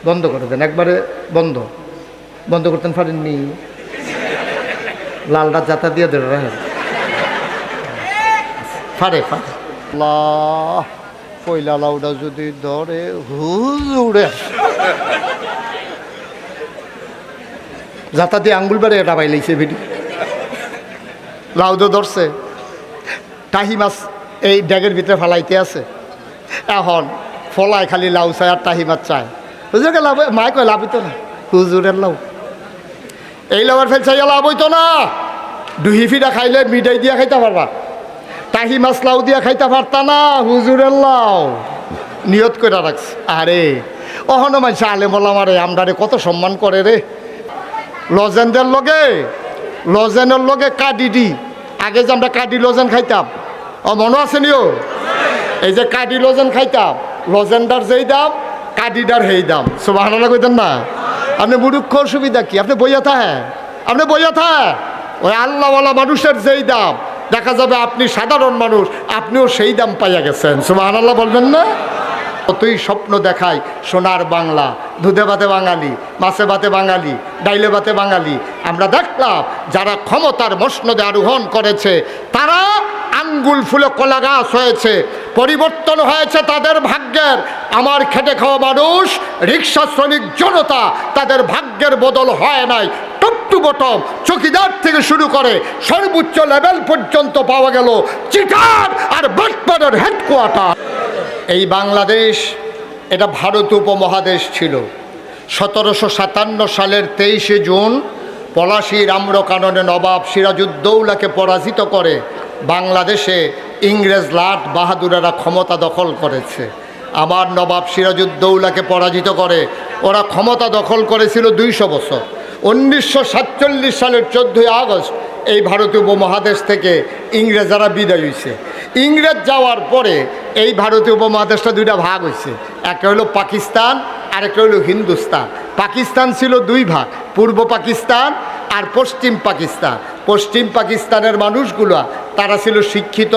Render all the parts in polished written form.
বন্ধ করে দেন, একবারে বন্ধ। বন্ধ করতেন পারেননি? লালটা জাতা দিয়ে ধরে রাখেন। ফারে ফারে আল্লাহ, পয়লা লাউডা যদি ধরে হুজুরে জাতা দিয়ে আঙ্গুল বেড়ে এটা পাইলেছে ভিডিও। লাউদো ধরছে, টাহি মাছ এই ড্যাগের ভিতরে ফালাইতে আছে। এখন ফলায় খালি লাউ চায় আর টাহি মাছ চায়। হুজুরকে লাভ, মায় কয় লাভ হইতো না, হুজুরের লাউ এই লাউয়ের ফেল চাইয়া লাভ হইতো না। ডুহি ফিরা খাইলে মিঠাই দিয়া খাইতে পারবা, টাহি মাছ লাউ দিয়া খাইতে পারতা না, হুজুরের লাউ নিয়ত করে রাখছে। আরে অহনো মানুষ আলেম ওলামারে আমরারে কত সম্মান করে রে। লজেনদের লগে, লজেনের লগে কাডি দি, আগে যে আমরা কাডি লজেন খাইতাম, মনে আছে নিও? এই যে কাডি লজেন খাইতাম, লজেনদার যেই দাম কাডিদার সেই দাম। সুবহানাল্লাহ কইতেন না? আপনি মুরুক্ষ সুবিধা কি? আপনি বইয়া থাকে, আপনি বইয়া থাকে। ওই আল্লাহওয়ালা মানুষের যেই দাম, দেখা যাবে আপনি সাধারণ মানুষ, আপনিও সেই দাম পাইয়া গেছেন। সুবহানাল্লাহ বলবেন না? কতই স্বপ্ন দেখায় সোনার বাংলা, দুধে ভাতে বাঙালি, মাছে ভাতে বাঙালি, ডাইলে ভাতে বাঙালি। আমরা দেখলাম যারা ক্ষমতার মসনদে আরোহণ করেছে তারা আঙ্গুল ফুলে কলা গাছ হয়েছে, পরিবর্তন হয়েছে তাদের ভাগ্যের। আমার খেটে খাওয়া মানুষ, রিক্সা শ্রমিক জনতা, তাদের ভাগ্যের বদল হয় নাই। টপ টু বটম, চৌকিদার থেকে শুরু করে সর্বোচ্চ লেভেল পর্যন্ত পাওয়া গেল চিটার আর বাটপাড়ার হেডকোয়ার্টার। এই বাংলাদেশ এটা ভারত উপমহাদেশ ছিল। 1757 সালের 23শে জুন পলাশীর আম্রকাননে নবাব সিরাজউদ্দৌলাকে পরাজিত করে বাংলাদেশে ইংরেজ লাট বাহাদুরেরা ক্ষমতা দখল করেছে। আমার নবাব সিরাজউদ্দৌলাকে পরাজিত করে ওরা ক্ষমতা দখল করেছিল 200 বছর। 1947 সালের 14ই আগস্ট এই ভারতীয় উপমহাদেশ থেকে ইংরেজরা বিদায় হয়েছে। ইংরেজ যাওয়ার পরে এই ভারতীয় উপমহাদেশটা দুইটা ভাগ হয়েছে, একটা হলো পাকিস্তান আর একটা হলো হিন্দুস্তান। পাকিস্তান ছিল দুই ভাগ, পূর্ব পাকিস্তান আর পশ্চিম পাকিস্তান। পশ্চিম পাকিস্তানের মানুষগুলা তারা ছিল শিক্ষিত,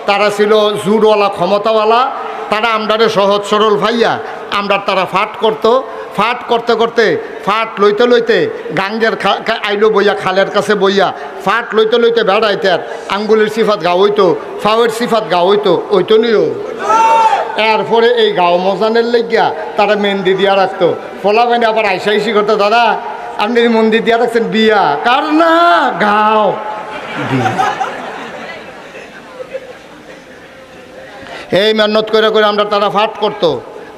তারা ছিল জোরওয়ালা ক্ষমতাওয়ালা, তারা আমরারে সহজ সরল ভাইয়া আমরা তারা ফাট করতো। ফাট করতে করতে ফাট লইতে লইতে গাঙ্গের আইলো বইয়া, খালের কাছে বইয়া ফাট লইতে লইতে বেড়াইতে আর আঙ্গুলের সিফাত গা হইতো, ফাওয়ের সিফাত গা হইতো, ওইতো নিও। এরপরে এই গাও মজানের লেগিয়া তারা মেহেন্দি দিয়া রাখতো। ফলা মানে আবার আইসি করতো, দাদা আপনি মন্দির দিয়া রাখছেন বিয়া, কার না গাও বিয়া। এই মেহনত করে করে আমরা তারা ফাট করতো।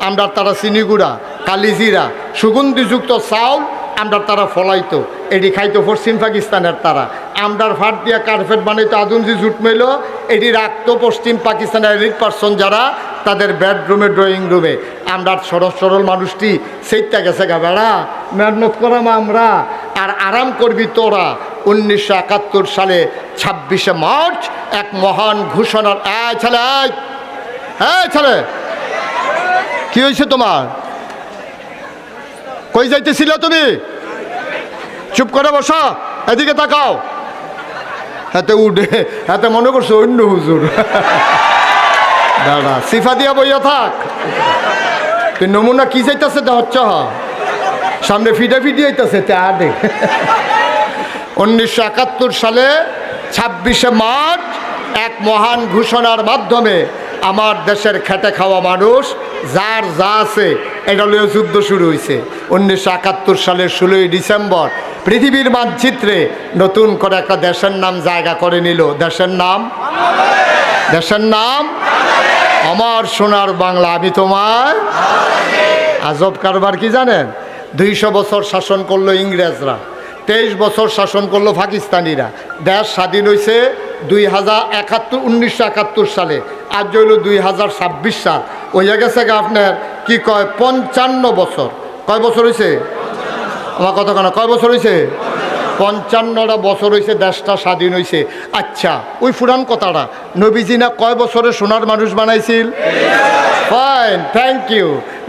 আমরা তারা চিনিগুড়া, কালিজিরা, সুগন্ধিযুক্ত চাউল আমরা তারা ফলাইতো, এটি খাইতো পশ্চিম পাকিস্তানের তারা। আমরার ফাট দিয়া কার্পেট বানাইতো, আদুনজি জুট মেলো, এটি রাখতো পশ্চিম পাকিস্তানের এলিট পার্সন যারা তাদের বেডরুমে, ড্রয়িং রুমে। আমরা সরল সরল মানুষটি সেইটা গেছে গা বেড়া মেহনত করাম আমরা আর আরাম করবি তোরা। 1971 সালে 26শে মার্চ এক মহান ঘোষণার ছেলে কি হয়েছে তোমার? কই যাইতেছিল তুমি? চুপ করে বসা, এদিকে তাকাও। হাতে উঠে হাতে মনে করছো অন্য হুজুর। দাদা সিফা দিয়া বইয়া থাক, তুই নমুনা কি চাইতেছে হচ্ছ সামনে ফিডে ফিডি হইতেছে। 1971 সালে 26শে মার্চ এক মহান ঘোষণার মাধ্যমে আমার দেশের খেটে খাওয়া মানুষ যার যা আছে এটা নিয়ে যুদ্ধ শুরু হয়েছে। 1971 সালের 16ই ডিসেম্বর পৃথিবীর মানচিত্রে নতুন করে একটা দেশের নাম জায়গা করে নিল। দেশের নাম আমার সোনার বাংলা। আমি তোমার আজব কারবার কি জানেন? 200 বছর শাসন করলো ইংরেজরা, 23 বছর শাসন করলো পাকিস্তানিরা। দেশ স্বাধীন হয়েছে 1971 সালে, আজ হইল 2026 সাল। হইয়া গেছে আপনার কি কয় 55 বছর। কয় বছর হয়েছে? আমার কথা কেন, কয় বছর হয়েছে? 55টা বছর হয়েছে দেশটা স্বাধীন হয়েছে। আচ্ছা ওই ফুরান কথাটা নবীজি না কয় বছরে সোনার মানুষ বানাইছিল? Fine, thank you.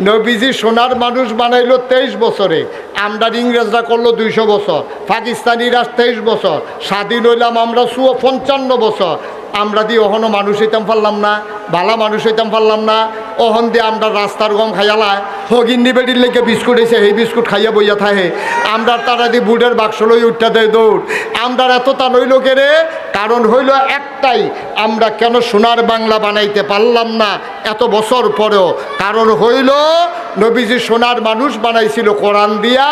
নবীজি সোনার মানুষ বানাইলো 23 বছরে, আমরা ইংরেজরা করলো 200 বছর, পাকিস্তানিরা 23 বছর, স্বাধীন হইলাম আমরা 55 বছর। আমরা দিয়ে ওখানো মানুষ হইতাম পারলাম না, ভালো মানুষ হইতাম পারলাম না। ওহন দিয়ে আমরা রাস্তার গম খাইয়ালায় হগিন্নি বেডির লেগে বিস্কুট এসে সেই বিস্কুট খাইয়া বইয়া থাকে আমরা তারা দিয়ে বুটের বাক্স লই উঠতে দেয় দৌড় আমরা এত তা নইল কেরে কারণ হইল একটাই আমরা কেন সোনার বাংলা বানাইতে পারলাম না এত বছর পরেও কারণ হইল নবীজি সোনার মানুষ বানাইছিল কোরআন দিয়া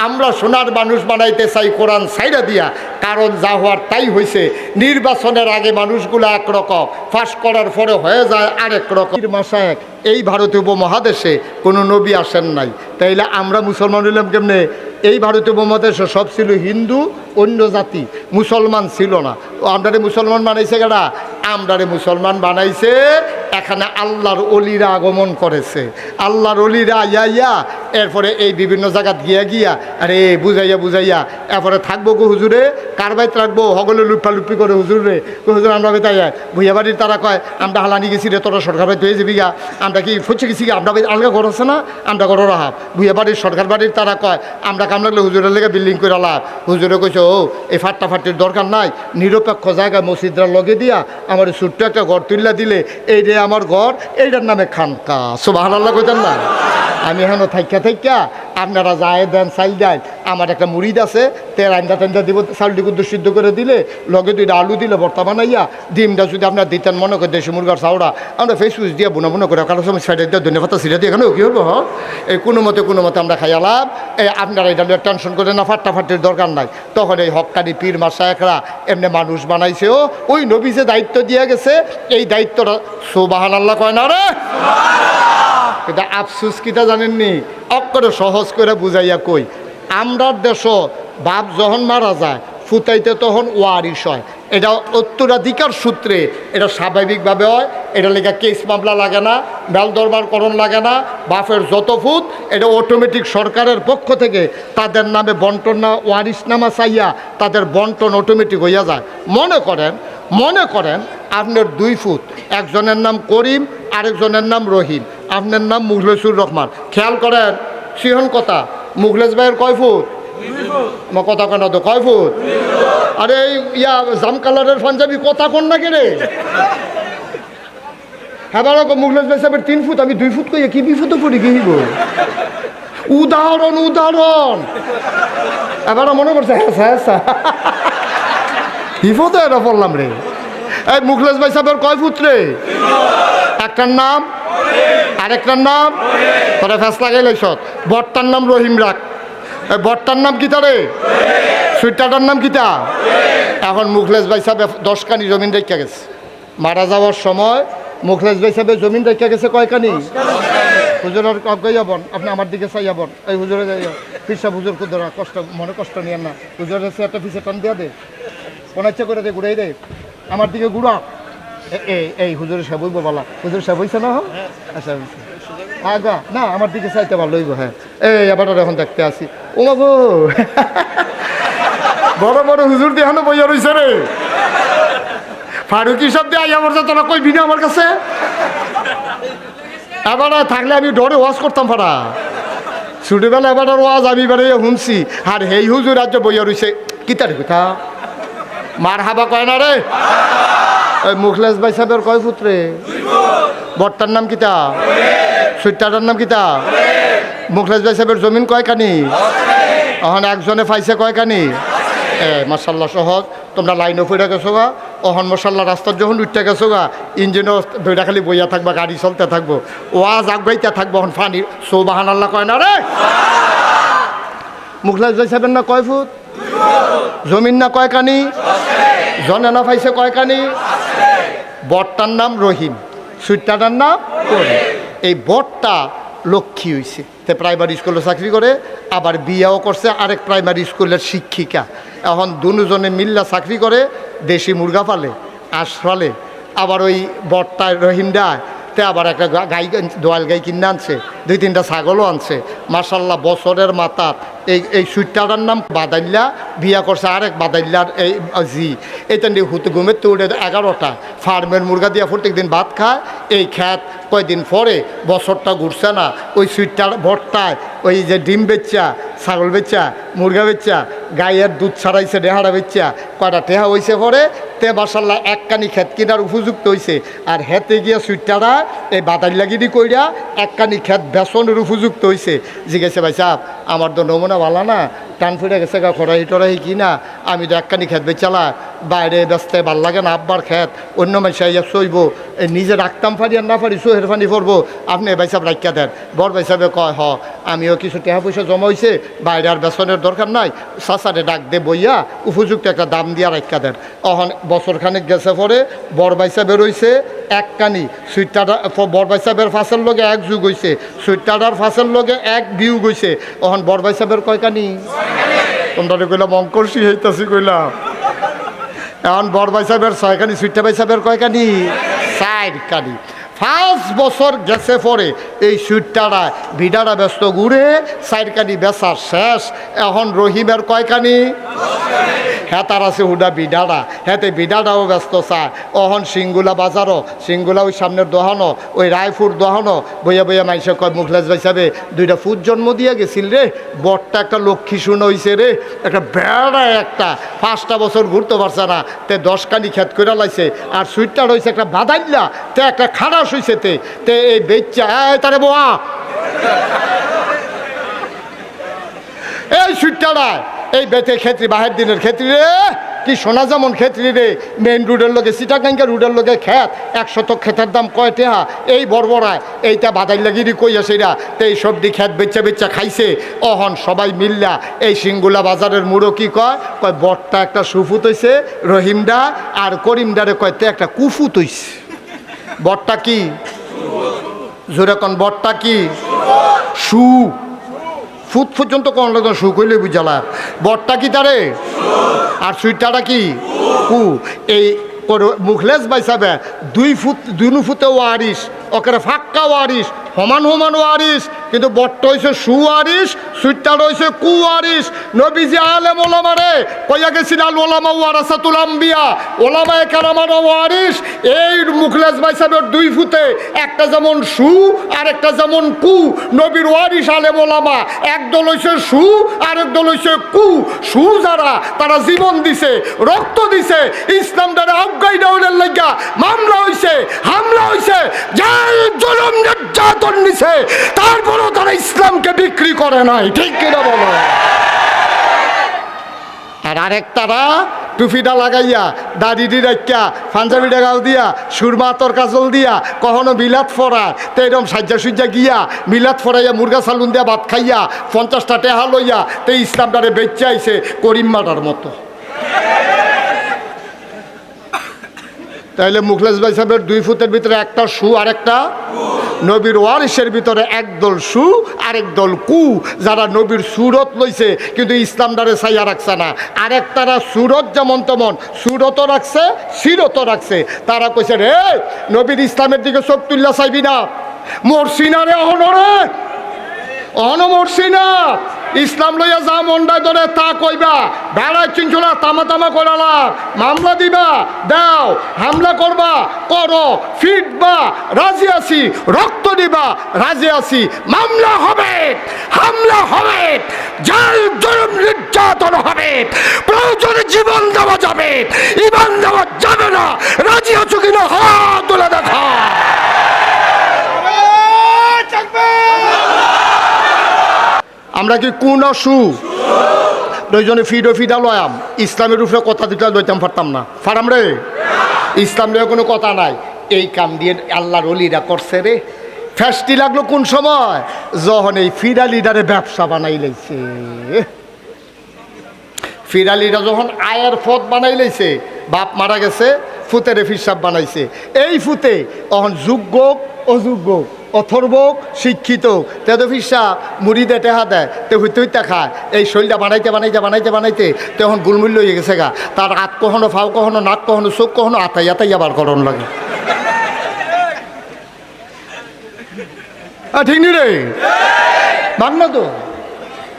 আমরা সোনার মানুষ বানাইতে চাই কোরআন সাইডা দিয়া কারণ যা হওয়ার তাই হয়েছে নির্বাচনের আগে মানুষগুলো একরকম ফাঁস করার পরে হয়ে যায় আরেক রকম মাসায় এই ভারতীয় উপমহাদেশে কোনো নবী আসেন নাই তাইলে আমরা মুসলমান হইলাম কেমনে এই ভারতীয় উপমহাদেশে সব ছিল হিন্দু অন্য জাতি মুসলমান ছিল না আমরারে মুসলমান বানাইছে কেডা আমরারে মুসলমান বানাইছে এখানে আল্লাহর অলিরা আগমন করেছে আল্লাহর অলিরা ইয়া এরপরে এই বিভিন্ন জায়গাত গিয়া আরে বুঝাইয়া এরপরে থাকবো গো হুজুরে কার বাইত রাখবো হগলে লুপ্পি করে হুজুরে হুজুর আমরা বেতাই ভুইয়া বাড়ির তারা কয় আমরা হালানি গেছি রে তোরা সরকার বাড়িতে হয়ে যাবি গা আমরা কি ফুচে গেছি গা আমরা আলগা ঘর আছে না আমরা ঘর রাহাব ভুইয়া বাড়ির সরকার বাড়ির তারা কয় আমরা কাম লাগলে হুজুরের লেগে বিল্ডিং করে লাভ হুজুরে কইছে ও এই ফাট্টাফাট্টির দরকার নাই নিরপেক্ষ জায়গায় মসজিদরা লগে দিয়া আমার ছোট্ট একটা ঘর তুললা দিলে এই রে আমার ঘর এইটার নামে খানকা সুবহানাল্লাহ কইতেন না আমি এখনো থাইকা আপনারা যায় দেন চাইল দেন আমার একটা মুড়িদ আছে তেল আন্দা দিব চাউলটি কুদ্দু সিদ্ধ করে দিলে লগে দুইটা আলু দিলে ভর্তা বানাইয়া ডিমটা যদি আপনার দিতেন মনে করে দেশি মুরগার চাউড়া আমরা ফেসবুক দিয়ে বুনা করে কারো সময় সাইডে দিয়ে ধন্যবাদ সিটা দিয়ে এখানে কী হবো এই কোনো মতে আমরা খাইয়ালাম এই আপনারা এটা টেনশন করে না ফাট্টাফাট্টির দরকার নাই তখন এই হক্কানি পীর মাশায়েখরা এমনি মানুষ বানাইছেও ওই নবী যে দায়িত্ব দিয়ে গেছে এই দায়িত্বটা সুবহানাল্লাহ কয় না রে এটা আফসুস কিটা জানেননি অক্ষরে সহজ করে বুঝাইয়া কই আমরার দেশ বাপ যখন মারা যায় ফুটাইতে তখন ওয়ারিশ হয় এটা উত্তরাধিকার সূত্রে এটা স্বাভাবিকভাবে হয় এটা লেখা কেস মামলা লাগে না বেল দরবার করণ লাগে না বাপের যত ফুট এটা অটোমেটিক সরকারের পক্ষ থেকে তাদের নামে বন্টন না ওয়ারিশনামা চাইয়া তাদের বন্টন অটোমেটিক হইয়া যায় মনে করেন আপনার 2 ফুট একজনের নাম করিম আরেকজনের নাম রহিম আপনার নাম মুখলেসুর রহমান খেয়াল করেন সিহন কথা মুখলেস ভাইয়ের কয় ফুট আমার কথা কেন তো কয় ফুট আরে ইয়া জাম কালারের পাঞ্জাবি কথা কোন না কেরে হ্যাঁ বারো মুখলেস ভাই সাহেবের 3 ফুট আমি 2 ফুট কই কি বিফুট পড়ি গিয়ে উদাহরণ এবার মনে করছে হ্যাঁ বিপদে এটা পড়লাম রে এই মুখলেস ভাই সাহেবের কয় ফুট রে একটার নাম আরেকটার নাম তোরা ফ্যাস লাগাই লাইছ বটটার নাম রহিম রাখ বটটার নাম কিতা রে সুইটাটার নাম কিতা এখন মুখলেস ভাই সাহেব 10 কানি জমিন রেখা গেছে মারা যাওয়ার সময় মুখলেস ভাই সাহেবের জমিন রেখা গেছে কয়খানি হুজুরের যাবন আপনি আমার দিকে চাই যাবন এই হুজুরে যাই ফিরসাব হুজুর কুদরা কষ্ট নিয়েন না হুজুরের একটা ফিসে টান দিয়া দে কোন ইচ্ছা করে দে ঘুরাই দে আমার দিকে ঘুরা এই হুজুরের সাহেব হইব বলা হুজুর সাহেব হইছে না আচ্ছা আগা না আমার দিকে চাইতে ভালো হইব হ্যাঁ এই আবার এখন দেখতে আসি ও বাবু বড় হুজুর দিয়ে এখনো বইয়া রইছে রে ফারুকি সব দিয়ে আইয়া বলছে তোরা কই বিনা আমার কাছে এবার থাকলে আমি ডরে ওয়াজ করতাম ফারা ছোটবেলা এবার ওয়াজ আমি এবারে শুনছি আর হেই হুজুর আজ বইয়া রইছে কিতারে কথা মার হাবা কয় না রে ওই মুখলেস ভাই সাহেবের কয় পুত্রে বটটার নাম কিতা সুইটাটার নাম কিতা মুখলেস ভাই সাহেবের জমিন কয়খানি এখন একজনে পাইছে কয়খানি মার্শাল্লাহ সহজ তোমরা লাইনও ফিরে গেছো গা অহন মশাল্লা রাস্তার যখন উঠতে গেছো গা ইঞ্জিনও দুইটা খালি বইয়া থাকবা গাড়ি চলতে থাকবো ওয়াজ আগাইতে থাকবো এখন ফানি সুবহানাল্লাহ কয় না রে মুখলেস ভাই সাহেবের না কয় ফুট জমিন না কয়খানি জনে না পাইছে কয়খানি বটটার নাম রহিম সুইটাটার নাম এই বটটা লক্ষ্মী হয়েছে তে প্রাইমারি স্কুলে চাকরি করে আবার বিয়াও করছে আরেক প্রাইমারি স্কুলের শিক্ষিকা এখন দুজনে মিল্লা চাকরি করে দেশি মুরগা পালে আঁশ ফালে আবার ওই বটটা রহিমডা তে আবার একটা গাই দোয়াল গাই কিনে আনছে 2-3টা ছাগলও আনছে মার্শাল্লাহ বছরের মাথাত এই সুইটাটার নাম বাদাইল্লা বিয়া করছে আরেক বাদাইল্লার এই জি এইটা নিয়ে হুতে ঘুমের তো উঠে 11টা ফার্মের মুরগা দিয়া প্রত্যেক দিন ভাত খায় এই খ্যাত কয়দিন পরে বছরটা ঘুরছে না ওই সুইটার ভরটায় ওই যে ডিম বেচ্চা ছাগল বেচ্চা মুরগা বেচ্চা গায়ের দুধ ছাড়াইছে ডেহারা বেচ্চা কয়টা টেহা হয়েছে পরে তে মাশাল্লাহ একখানি ক্ষেত কিনার উপযুক্ত হয়েছে। আর হেতে গিয়া সুইটারা এই বাদাই লাগিনি কইরা একখানি ক্ষেত বেসনের উপযুক্ত হয়েছে। জিজ্ঞেসে ভাই সাহেব আমার তো নমুনা ভালো না, টান ফুটে গেছে গা খরাই টরাই কি না, আমি তো একখানি ক্ষেত বেচালা বাইরে ব্যস্তে ভাল লাগে না, আব্বার ক্ষেত অন্য মানুষ ইয়া সইব, নিজে রাখতাম পারি আর না পারি সোহের পানি পড়বো, আপনি ভাই সাহেব রাখিয়া দেন। বড় ভাই সাহেবে কয় হ আমিও কিছু টাকা পয়সা জমা হয়েছে, বাইরে আর বেসনের দরকার নাই, চাচারে ডাক দে বইয়া উপযুক্ত একটা দাম দিয়া রাখিয়া দেন। অহন বছর খানিক গেছে পরে বড় ভাই সাহেবের রয়েছে একখানি সুইটারটা, বড় ভাই সাহেবের ফাঁসের লগে এক যুগ হয়েছে, সুইটারটার ফাঁসের লগে এক বিউ গইছে। অহন বড় ভাই সাহেবের কয়খানি? তোমরা কইলাম অঙ্কর্ষি হইতাছি কইলাম। এখন বড় ভাই সাহেবের ছয়খানি, সুইটা ভাই সাহেবের কয়খানি? 4খানি। 5 বছর গেছে পরে এই সুইটারা ভিডারা ব্যস্ত ঘুরে 4খানি বেচা শেষ। এখন রহিমের কয়খানি? হ্যাঁ তার আছে হুডা বিডাড়া, হ্যাঁতে বিডাড়াও ব্যস্ত চায়। অহন সিঙ্গুলা বাজারও, সিঙ্গুলা ওই সামনের দোহানো, ওই রায়পুর দোহানো বইয়া বইয়া মাইসে কয় মুখলেস ভাই সাহেবে 2টা ফুট জন্ম দিয়ে গেছিল রে, বরটা একটা লক্ষ্মী শুনে হয়েছে রে, একটা বেড়া একটা 5টা বছর ঘুরতে পারছে না, তে 10খানি খেত করে লাইছে। আর সুইটটা রয়েছে একটা বাদাইল্লা, তে একটা খারাস হয়েছে, তে এই বেচ্চা তারে বোয়া এই সুইটটা এই বেতে ক্ষেত্রে বাহের দিনের ক্ষেত্রে রে কি সোনা যেমন ক্ষেত্রে রে, মেইন রোডের লোকে সিটাগাঙ্গা রোডের লোকে ক্ষেত 100 ক্ষেতের দাম কয় টেহা, এই বড়বড়ায় এইটা বাদাই লাগিরি কইয়া সেরা তো এই সবজি ক্ষেত বেচা বেচা খাইছে। অহন সবাই মিল্লা এই সিঙ্গুলা বাজারের মুড়ো কি কয়, কয় বটটা একটা সুফুত হইছে রহিমদা, আর করিমদারে কয় তে একটা কুফুত হইছে। বটটা কি জোরে কোন, বটটা কি সু ফুট পর্যন্ত কোন লোক সু কইলে বুঝালা, বটটা কি তারে আর সুইটাটা কি কু। এই মুখলেস ভাই সাহেব 2 ফুটে ওয়ারিস, ওকে ফাক্কা ওয়ারিস, সমান সমান ওয়ারিস, কিন্তু বট্ট হয়েছে সুয়ারিস, সুইটার হয়েছে কুয়ারিস। নবীজি আলেম ওলামারে কইয়া গেছিল আল ওলামা ওয়ারাসাতুল আম্বিয়া, ওলামায়ে কেরামের ওয়ারিস। এই মুখলেস ভাই সাহেবের 2 ফুটে একটা যেমন সু আর একটা যেমন কু। নবীর ওয়ারিস আলেম ওলামা, একদল হয়েছে সু আর একদল হয়েছে কু। সু যারা তারা জীবন দিছে, রক্ত দিছে, ইসলাম দ্বারা অজ্ঞাই ডাউনের লাগা মামলা হয়েছে, হামলা হয়েছে, যাই জুলুম নির্যাতন নিছে, তারপরও তারা ইসলামকে বিক্রি করে নাই, ঠিক কিনা বলো। আর আরেক তারা টুপিটা লাগাইয়া দাড়িটি রাখিয়া পাঞ্জাবিটা গাও দিয়া সুরমা তোর কাজল দিয়া কখনো বিলাত ফরায়, তো এরকম সাজ্জা সুজ্জা গিয়া বিলাত ফরাইয়া মুরগা সালুন দিয়া ভাত খাইয়া 50টা টেহা লইয়া তো ইসলামটারে বেচে আইছে করিম মাটার মতো। তাইলে মুখলেস ভাই সাহেবের 2 ফুটের ভিতরে একটা সু আর একটা নবীর ওয়ারিসের ভিতরে একদল সু আরেক দল কু, যারা নবীর সুরত লইছে কিন্তু ইসলামটারে ছাইয়া রাখছে না। আরেক তারা সুরত যেমন তেমন সুরতও রাখছে, সিরতও রাখছে। তারা কইছে রে নবীর ইসলামের দিকে চোখ তুল্লা চাইবি না, মরছি না রে অহনরে, অহন মরছি না, ইসলাম লইয়া যা মন্ডায় ধরে তা কইবা, বেড়ায় চিনছোলা তামা তামা করালা, মামলা দিবা দাও, হামলা করবা করো, ফিটবা রাজি আছি, রক্ত দিবা রাজি আছি, মামলা হবে, হামলা হবে, জেল জুলুম নির্যাতন হবে, প্রয়োজনে জীবন দেওয়া যাবে, ঈমান দেওয়া যাবে না। রাজি আছো কিনা হাত তুলে দেখা। আমরা কি কোন সু দুইজনে ফিডা লয়াম, ইসলামের উপরে কথা দিতে লইতাম পারতাম না, ফারাম রে ইসলাম নিয়ে কোনো কথা নাই। এই কাম দিয়ে আল্লাহর ওলিরা করছে রে। ফ্যাস্টি লাগলো কোন সময়, যখন এই ফিরা লিডারে ব্যবসা বানাই লাইছে, ফিরা লিডার যখন আয়ের পথ বানাই লাইছে, বাপ মারা গেছে, ফুতেরে ফিরসাব বানাইছে। এই ফুতে তখন যোগ্য অযোগ্য অথর্ব শিক্ষিত তেদ ফিসা মুড়ি দে টেহা দেয়, তে হইতে হইতে খায়। এই শরীরটা বানাইতে বানাইতে বানাইতে বানাইতে তখন গুলমূল্য হয়ে গেছে গা। তার হাত কখনো ফাও কখনো নাক কখনো চোখ কখনো আতাই আতাই আবার করণ লাগে। ঠিক নি রে, মাগ না তো,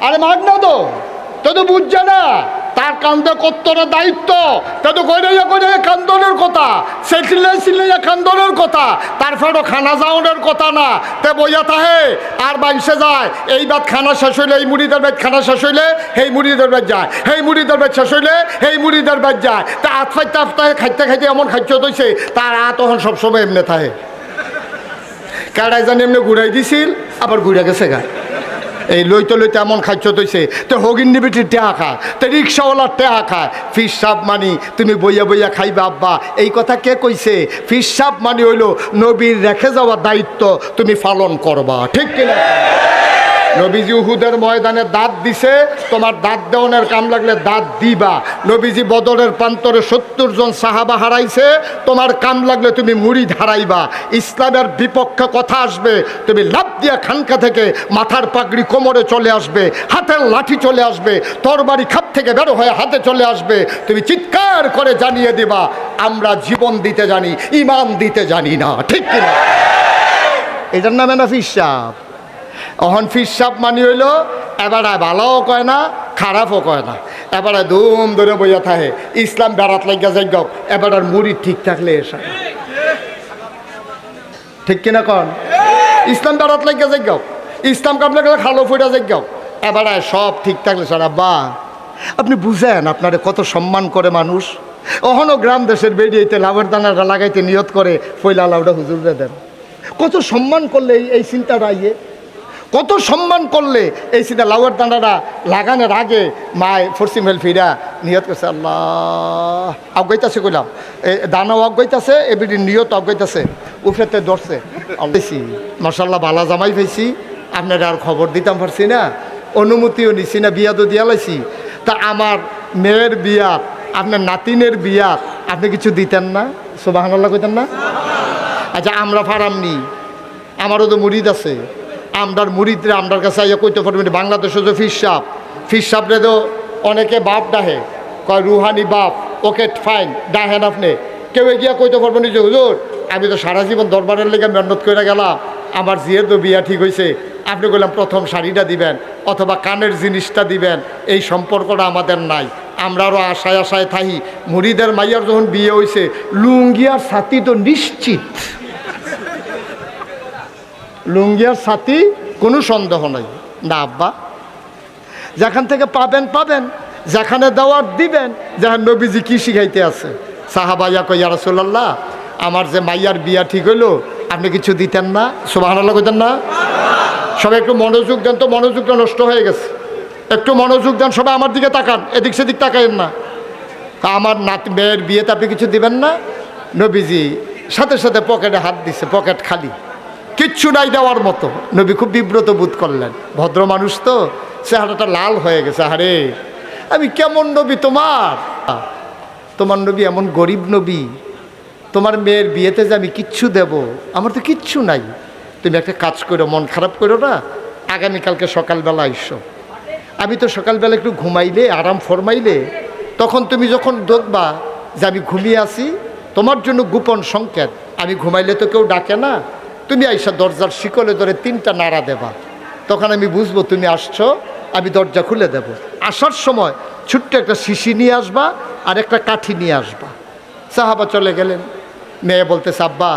আরে মাগ না তো, তো বুঝছে না। তার কান্দে কত্তরা দায়িত্ব, তা তো কইরাইয়া কান্দনের কথা, সে চিল্লাইয়া কান্দনের কথা, তারপরও খানা যাওয়ানোর কথা না। তে বইয়া থাহে আর বাইসে যায়, এই বাদ খানা শেষ হইলে এই মুড়িদের বাদ খানা শেষ হইলে সেই মুড়িদের বাদ যায়, সেই মুড়িদের বাদ শেষ হইলে সেই মুড়িদের বাদ যায়। তা আতফাইতে আফতাহে খাইতে খাইতে এমন খাদ্য হইছে তার তখন সবসময় এমনি থাকে। কারাই জানি এমনি ঘুরাই দিছিল, আবার ঘুরে গেছে গা। এই লইতে লইতে এমন খাদ্য তৈছে, তো হগিন নিবিটির টেহা খায়, তো রিক্সাওয়ালার টেহা খায়। ফিস সাপ মানি তুমি বইয়া বইয়া খাইবে আব্বা, এই কথা কে কইছে? ফিস সাপ মানি হইল নবীর রেখে যাওয়া দায়িত্ব তুমি পালন করবা, ঠিক কিনা? নবীজি উহুদের ময়দানে দাঁত দিছে, তোমার দাঁত দেওয়ানের কাম লাগলে দাঁত দিবা। নবীজি বদরের প্রান্তরে 70 জন সাহাবা হারাইছে, তোমার কাম লাগলে তুমি মুড়ি হারাইবা। ইসলামের বিপক্ষে কথা আসবে, তুমি লাফ দিয়া খানকা থেকে মাথার পাগড়ি কোমরে চলে আসবে, হাতের লাঠি চলে আসবে, তরবারি খাপ থেকে বেরো হয়ে হাতে চলে আসবে। তুমি চিৎকার করে জানিয়ে দিবা আমরা জীবন দিতে জানি, ইমান দিতে জানি না, ঠিক কিনা? এটার নামে না ফিস সাপ। অহন ফিস সাপ মানি হইল এবারে ভালোও কয় না, খারাপও কয় না, এবারে ধুম ধরে বইয়া থাকে। ইসলাম বেড়াত লাগিয়া যাই গাও, এবার আর মুড়ি ঠিক থাকলে এসা, ঠিক কিনা কন? ইসলাম বেড়াত লাগিয়া যাই গাও, ইসলাম কামলে গেলে খালো ফুটা যাই গাও, এবারে সব ঠিক থাকলে সারা। বা আপনি বুঝেন আপনারে কত সম্মান করে মানুষ। অহনও গ্রাম দেশের বেরিয়েতে লাভের দানাটা লাগাইতে নিয়ত করে ফইলা লাউটা হুজুরে দেন। কত সম্মান করলে এই চিন্তাটা আইয়ে, কত সম্মান করলে এই চিন্তা। লাউয়ের দানাটা লাগানোর আগে মায় ফরসিমেল ফিরা নিয়ত করছে আল্লাহ অজ্ঞাইতাছে, কইলাম দানাও অজ্ঞাইতাছে, এবিডি নিয়ত অজ্ঞাইতাছে, উফরেতে ধরছে। মাশাল্লাহ বালা জামাই পাইছি, আপনারা আর খবর দিতাম পারছি না, অনুমতিও নিছি না, বিয়া তো দিয়া লাইছি। তা আমার মেয়ের বিয়া, আপনার নাতিনের বিয়া আপনি কিছু দিতেন না? সুবহানাল্লাহ কইতেন না? আচ্ছা আমরা ফারামনি, আমারও তো মুরিদ আছে, আমরার মুরিদরা আমরার কাছে আইয়া কইতে পারবেন। বাংলাদেশে যে ফিস সাপরে তো অনেকে বাপ ডাহে, কয় রুহানি বাপ, ওকে ফাইন ডাহেন আপনি। কেউ গিয়া কইতে পারবেন যে হুজুর আমি তো সারা জীবন দরবারের লেগে মেহনত করে গেলাম, আমার জিয়ের তো বিয়া ঠিক হয়েছে, আপনি কইলাম প্রথম শাড়িটা দিবেন অথবা কানের জিনিসটা দিবেন, এই সম্পর্কটা আমাদের নাই। আমরা আরও আশায় আশায় থাকি। মুরিদের মাইয়ার যখন বিয়ে হয়েছে, লুঙ্গিয়ার ছাতি তো নিশ্চিত, লুঙ্গিয়ার ছাতি কোনো সন্দেহ নাই। না আব্বা, যেখান থেকে পাবেন পাবেন, যেখানে দেওয়ার দিবেন। যেখানে নবীজি কি শিখাইতে আছে, সাহাবাইয়া কই ইয়া রাসূলুল্লাহ আমার যে মাইয়ার বিয়া ঠিক হইলো, আপনি কিছু দিতেন না? সুবহানাল্লাহ কইতেন না? সবাই একটু মনোযোগ দেন তো, মনোযোগটা নষ্ট হয়ে গেছে। একটু মনোযোগ দেন সবাই, আমার দিকে তাকান, এদিক সেদিক তাকাইন না। আমার মেয়ের বিয়েতে আপনি কিছু দিবেন না? নবীজি সাথে সাথে পকেটে হাত দিছে, পকেট খালি, কিচ্ছু নাই দেওয়ার মতো। নবী খুব বিব্রত বোধ করলেন, ভদ্র মানুষ তো, চেহারাটা লাল হয়ে গেছে। আরে আমি কেমন নবী তোমার? তোমার নবী এমন গরিব নবী, তোমার মেয়ের বিয়েতে যে আমি কিচ্ছু দেব, আমার তো কিচ্ছু নাই। তুমি একটা কাজ করো, মন খারাপ করো না, আগামীকালকে সকালবেলা আইসো। আমি তো সকালবেলা একটু ঘুমাইলে, আরাম ফরমাইলে, তখন তুমি যখন দেখবা যে আমি ঘুমিয়ে আছি, তোমার জন্য গোপন সংকেত, আমি ঘুমাইলে তো কেউ ডাকে না, তুমি আইসা দরজার শিকলে ধরে 3টা নাড়া দেবা, তখন আমি বুঝবো তুমি আসছো, আমি দরজা খুলে দেব। আসার সময় ছোট্ট একটা শিশি নিয়ে আসবা আর একটা কাঠি নিয়ে আসবা। সাহাবা চলে গেলেন। মেয়ে বলতেছে আব্বা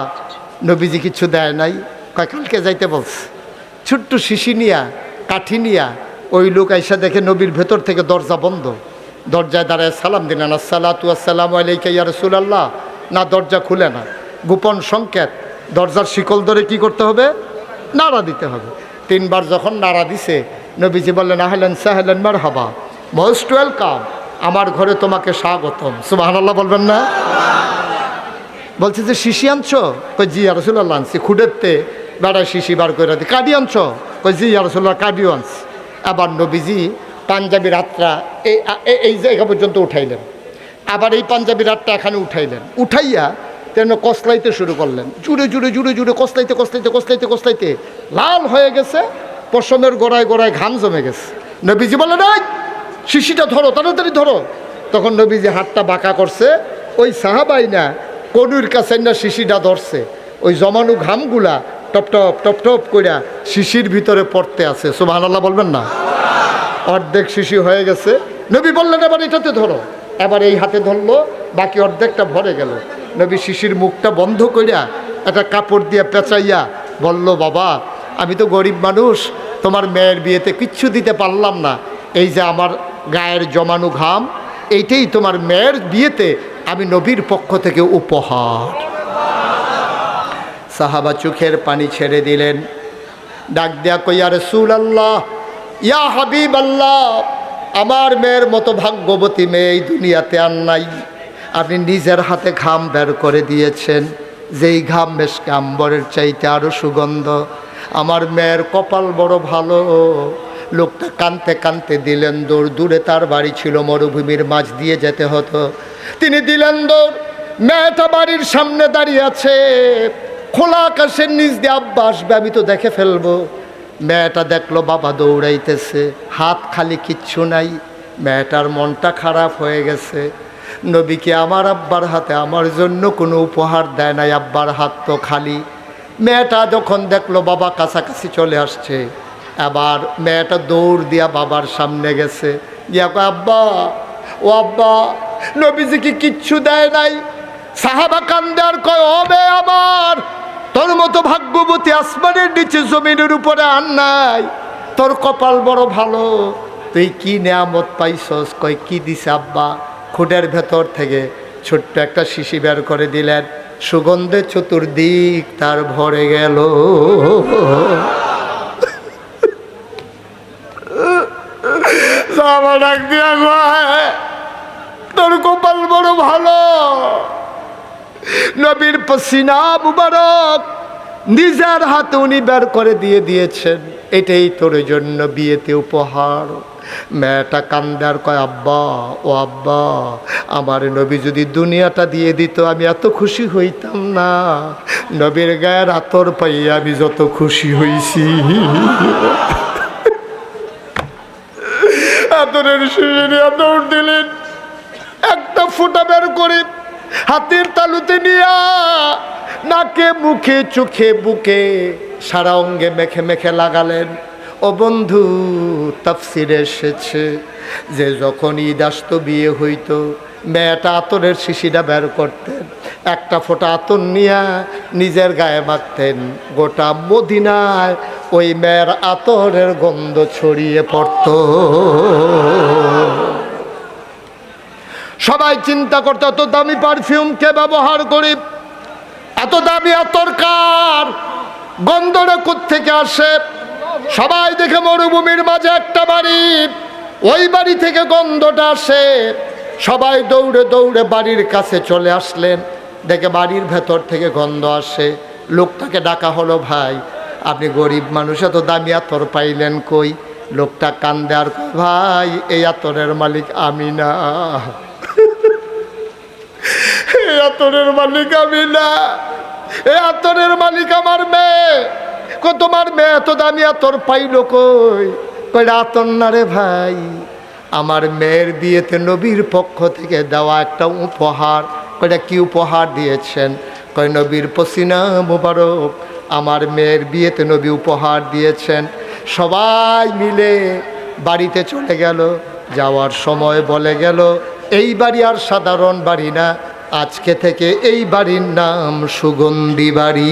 নবীজি কিছু দেয় নাই, কয় কালকে যাইতে বলছে। ছোট্ট শিশি নিয়া কাঠি নিয়া ওই লোক আইসা দেখে নবীর ভেতর থেকে দরজা বন্ধ। দরজায় দাঁড়ায় সালাম দিলেন, আসসালাতু আসসালামু আলাইকা ইয়া রাসূলুল্লাহ। না, দরজা খুলে না, গোপন সংকেত। দরজার শিকল ধরে কি করতে হবে? নাড়া দিতে হবে। 3বার যখন নাড়া দিছে, নবীজি বললেন আহলান সাহলান মারহাবা, মোস্ট ওয়েলকাম, আমার ঘরে তোমাকে স্বাগতম। সুবহানাল্লাহ বলবেন না? বলছে যে শিশি আনছো? কই জি ইয়া রাসূলুল্লাহ আনছি। খুঁড়েতে বেড়ায় শিশি বার করে দি। কাডি আনছো? কই জি ইয়া রাসূলুল্লাহ কাডিও আনছি। আবার নবীজি পাঞ্জাবি রাতটা এই জায়গা পর্যন্ত উঠাইলেন, আবার এই পাঞ্জাবি রাতটা এখানে উঠাইলেন। উঠাইয়া তেন কসলাইতে শুরু করলেন, জুড়ে জুড়ে জুড়ে জুড়ে কসলাইতে কসলাইতে কসলাইতে কসলাইতে লাল হয়ে গেছে, পশমের গোড়ায় গোড়ায় ঘাম জমে গেছে। নবীজি বললেন এই শিশিটা ধরো, তাড়াতাড়ি ধরো। তখন নবীজি হাতটা বাঁকা করছে, ওই সাহাবাই না কনুর কাছে না শিশিটা ধরছে, ওই জমানো ঘামগুলা টপ টপ টপ টপ কইরা শিশির ভিতরে পড়তে আছে। সুবহানাল্লাহ বলবেন না? অর্ধেক শিশি হয়ে গেছে, নবী বললেন এবার এটাতে ধরো। এবার এই হাতে ধরলো, বাকি অর্ধেকটা ভরে গেল। নবী শিশির মুখটা বন্ধ করিয়া একটা কাপড় দিয়ে পেঁচাইয়া বলল, বাবা আমি তো গরিব মানুষ, তোমার মেয়ের বিয়েতে কিচ্ছু দিতে পারলাম না, এই যে আমার গায়ের জমানো ঘাম, এইটাই তোমার মেয়ের বিয়েতে আমি নবীর পক্ষ থেকে উপহার। সাহাবা চোখের পানি ছেড়ে দিলেন, ডাক দেয়া কইয়া রাসূলুল্লাহ, ইয়া হাবিবাল্লাহ, আমার মেয়ের মতো ভাগ্যবতী মেয়ে এই দুনিয়াতে আর নাই। আপনি নিজের হাতে ঘাম বের করে দিয়েছেন, যেই ঘাম মেশকে আম্বরের চাইতে আরও সুগন্ধ। আমার মেয়ের কপাল বড় ভালো। লোকটা কানতে কানতে দিলেন দৌড়। দূরে তার বাড়ি ছিল, মরুভূমির মাঝ দিয়ে যেতে হতো। তিনি দিলেন দৌড়। মেয়েটা বাড়ির সামনে দাঁড়িয়ে আছে, খোলা আকাশের নিচ দিয়ে আব্বা আসবে, আমি তো দেখে ফেলবো। মেয়েটা দেখলো বাবা দৌড়াইতেছে, হাত খালি, কিচ্ছু নাই। মেয়েটার মনটা খারাপ হয়ে গেছে। নবীকে আমার আব্বার হাতে আমার জন্য কোনো উপহার দেয় নাই, আব্বার হাত তো খালি। মেয়েটা যখন দেখলো বাবা কাছাকাছি চলে আসছে, আবার মেয়েটা দৌড় দিয়া বাবার সামনে গেছে, গিয়া কয়, আব্বা, ও আব্বা, নবীজিকে কিচ্ছু দেয় নাই। সাহাবা কান্দে আর কয়, ও মেয়ে আমার, তোর মতো ভাগ্যবতী আসমানের নিচে জমিনের উপরে আর নাই। তোর কপাল বড় ভালো, তুই কি নেয়ামত পাইছস? কয়, কি দিছে আব্বা? খুঁটের ভেতর থেকে ছোট্ট একটা শিশি বের করে দিলেন। সুগন্ধে চতুর্দিক তার ভরে গেল। ডাক দিয়া কয়, তোর কপাল বড় ভালো। নবীর পসিনা মুবারক নিজের হাতে উনি বের করে দিয়েছেন, এটাই তোর জন্য বিয়েতে উপহার। মেয়েটা কান্দার কয়, আব্বা, ও আব্বা, আমার নবী যদি দুনিয়াটা দিয়ে দিত আমি এত খুশি হইতাম না। নবীর গায়ের আতর পাইয়া আমি যত খুশি হইছি। আতরের শিশি নিয়ে দৌড় দিলেন, একটা ফুটা বের করে হাতের তালুতে নিয়া নাকে, মুখে, চোখে, বুকে, সারা অঙ্গে মেখে মেখে লাগালেন। ও বন্ধু, তাফসিরে এসেছে যে যখন ঈদ আসত, বিয়ে হইতো, মেয়েটা আতরের শিশিটা বের করতেন, একটা ফোঁটা আতর নিয়া নিজের গায়ে মাখতেন। গোটা মদিনায় ওই মেয়ের আতরের গন্ধ ছড়িয়ে পড়ত। সবাই চিন্তা করতো এত দামি পারফিউম কে ব্যবহার করি, এত দামি আতর কার, গন্ধটা কোত্থেকে আসে? সবাই দেখে মরুভূমির মাঝে একটা বাড়ি, ওই বাড়ি থেকে গন্ধটা আসে। সবাই দৌড়ে দৌড়ে বাড়ির কাছে চলে আসলেন, দেখে বাড়ির ভেতর থেকে গন্ধ আসে। লোকটাকে ডাকা হলো, ভাই আপনি গরিব মানুষ, এত দামি আতর পাইলেন কই? লোকটা কান্দে আর কয়, ভাই এই আতরের মালিক আমি না, এই আতরের মালিক আমি না, এই আতরের মালিক আমার মেয়ে। তোমার মেয়ে এত দামি আতর পাইল কই? কই, আতর না রে ভাই, আমার মেয়ের বিয়েতে নবীর পক্ষ থেকে দেওয়া একটা উপহার। কয়টা কি উপহার দিয়েছেন? কয়, নবীর পসিনা মুবারক আমার মেয়ের বিয়েতে নবী উপহার দিয়েছেন। সবাই মিলে বাড়িতে চলে গেল। যাওয়ার সময় বলে গেল, এই বাড়ি আর সাধারণ বাড়ি না, আজকে থেকে এই বাড়ির নাম সুগন্ধি বাড়ি।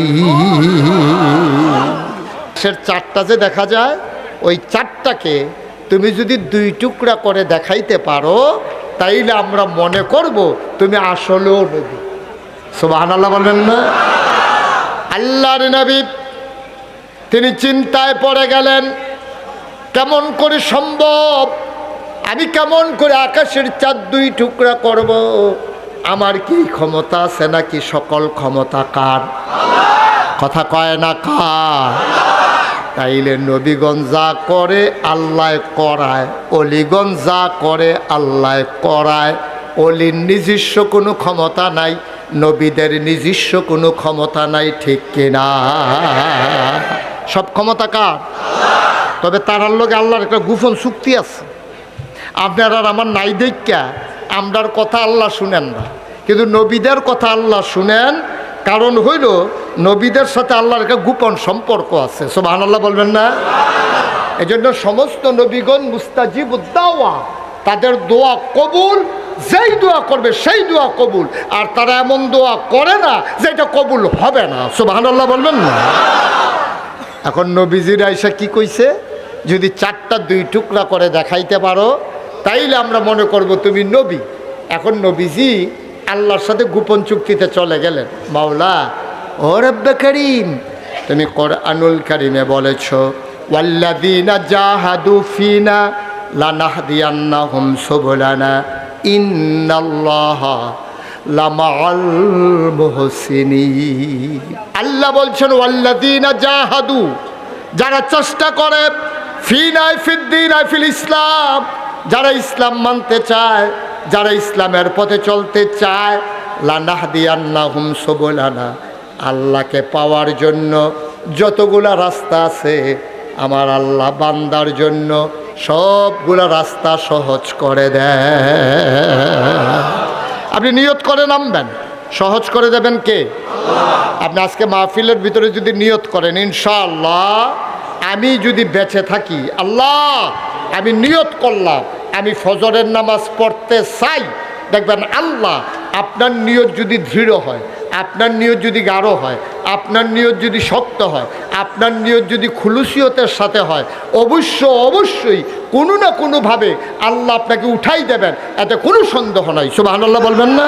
চারটা যে দেখা যায়, ওই চারটাকে তুমি যদি দুই টুকরা করে দেখাইতে পারো, তাইলে আমরা মনে করব তুমি আসলেও নবী। সুবহানাল্লাহ বলবেন না? আল্লাহর নবী তিনি চিন্তায় পড়ে গেলেন, কেমন করে সম্ভব? আমি কেমন করে আকাশের চাঁদ দুই টুকরা করব? আমার কি ক্ষমতা আছে নাকি? সকল ক্ষমতা কার? কথা কয় না কার? তাইলে নবীগণ যা করে আল্লাহ করায়, অলিগণ যা করে আল্লাহ করায়। অলির নিজস্ব কোনো ক্ষমতা নাই, নবীদের নিজস্ব কোনো ক্ষমতা নাই, ঠিক কিনা? সব ক্ষমতা কার? তবে তারার লগে আল্লাহর একটা গোপন চুক্তি আছে। আপনার আর আমার নাই দেখা আমরার কথা আল্লাহ শুনেন না, কিন্তু নবীদের কথা আল্লাহ শুনেন। কারণ হইল নবীদের সাথে আল্লাহর একটা গোপন সম্পর্ক আছে। সুবহানাল্লাহ বলবেন না? এই জন্য সমস্ত নবীগণ মুস্তাজিবুদ দাওয়া, তাদের দোয়া কবুল, যেই দোয়া করবে সেই দোয়া কবুল, আর তারা এমন দোয়া করে না যেটা কবুল হবে না। সুবহানাল্লাহ বলবেন না? এখন নবীজিরা এসে কি কইছে, যদি 4টা 2 টুকরা করে দেখাইতে পারো তাইলে আমরা মনে করব তুমি নবী। এখন নবীজি আল্লাহর সাথে গোপন চুক্তিতে চলে গেলেন। মাওলা ও রব্বে করিম, তুমি কোরআনুল কারীমে বলেছো ওয়াল্লাযীনা জাহাদু ফিনা লানাহদিয়ান্নাহুম সুবুলানা ইন্নাল্লাহা লামাআল মুহসিনিন। আল্লাহ বলছেন ওয়াল্লাযীনা জাহাদু, যারা চেষ্টা করে, ফিনা ফিদ্দিন ফিল ইসলাম, যারা ইসলাম মানতে চায়, যারা ইসলামের পথে চলতে চায়, লানাহদিয়ান্নাহুম সুবুলানা, আল্লাহকে পাওয়ার জন্য যতগুলা রাস্তা আছে আমার আল্লাহ বান্দার জন্য সবগুলা রাস্তা সহজ করে দেয়। আপনি নিয়ত করে নামবেন, সহজ করে দেবেন কে? আপনি আজকে মাহফিলের ভিতরে যদি নিয়ত করেন, ইনশাআল্লাহ আমি যদি বেঁচে থাকি, আল্লাহ আমি নিয়ত করলাম আমি ফজরের নামাজ পড়তে চাই, দেখবেন আল্লাহ আপনার নিয়ত যদি দৃঢ় হয়, আপনার নিয়ত যদি গাঢ় হয়, আপনার নিয়ত যদি শক্ত হয়, আপনার নিয়ত যদি খুলুসিয়তের সাথে হয়, অবশ্যই কোনো না কোনোভাবে আল্লাহ আপনাকে উঠাই দেবেন, এতে কোনো সন্দেহ নাই। সুবহানাল্লাহ বলবেন না?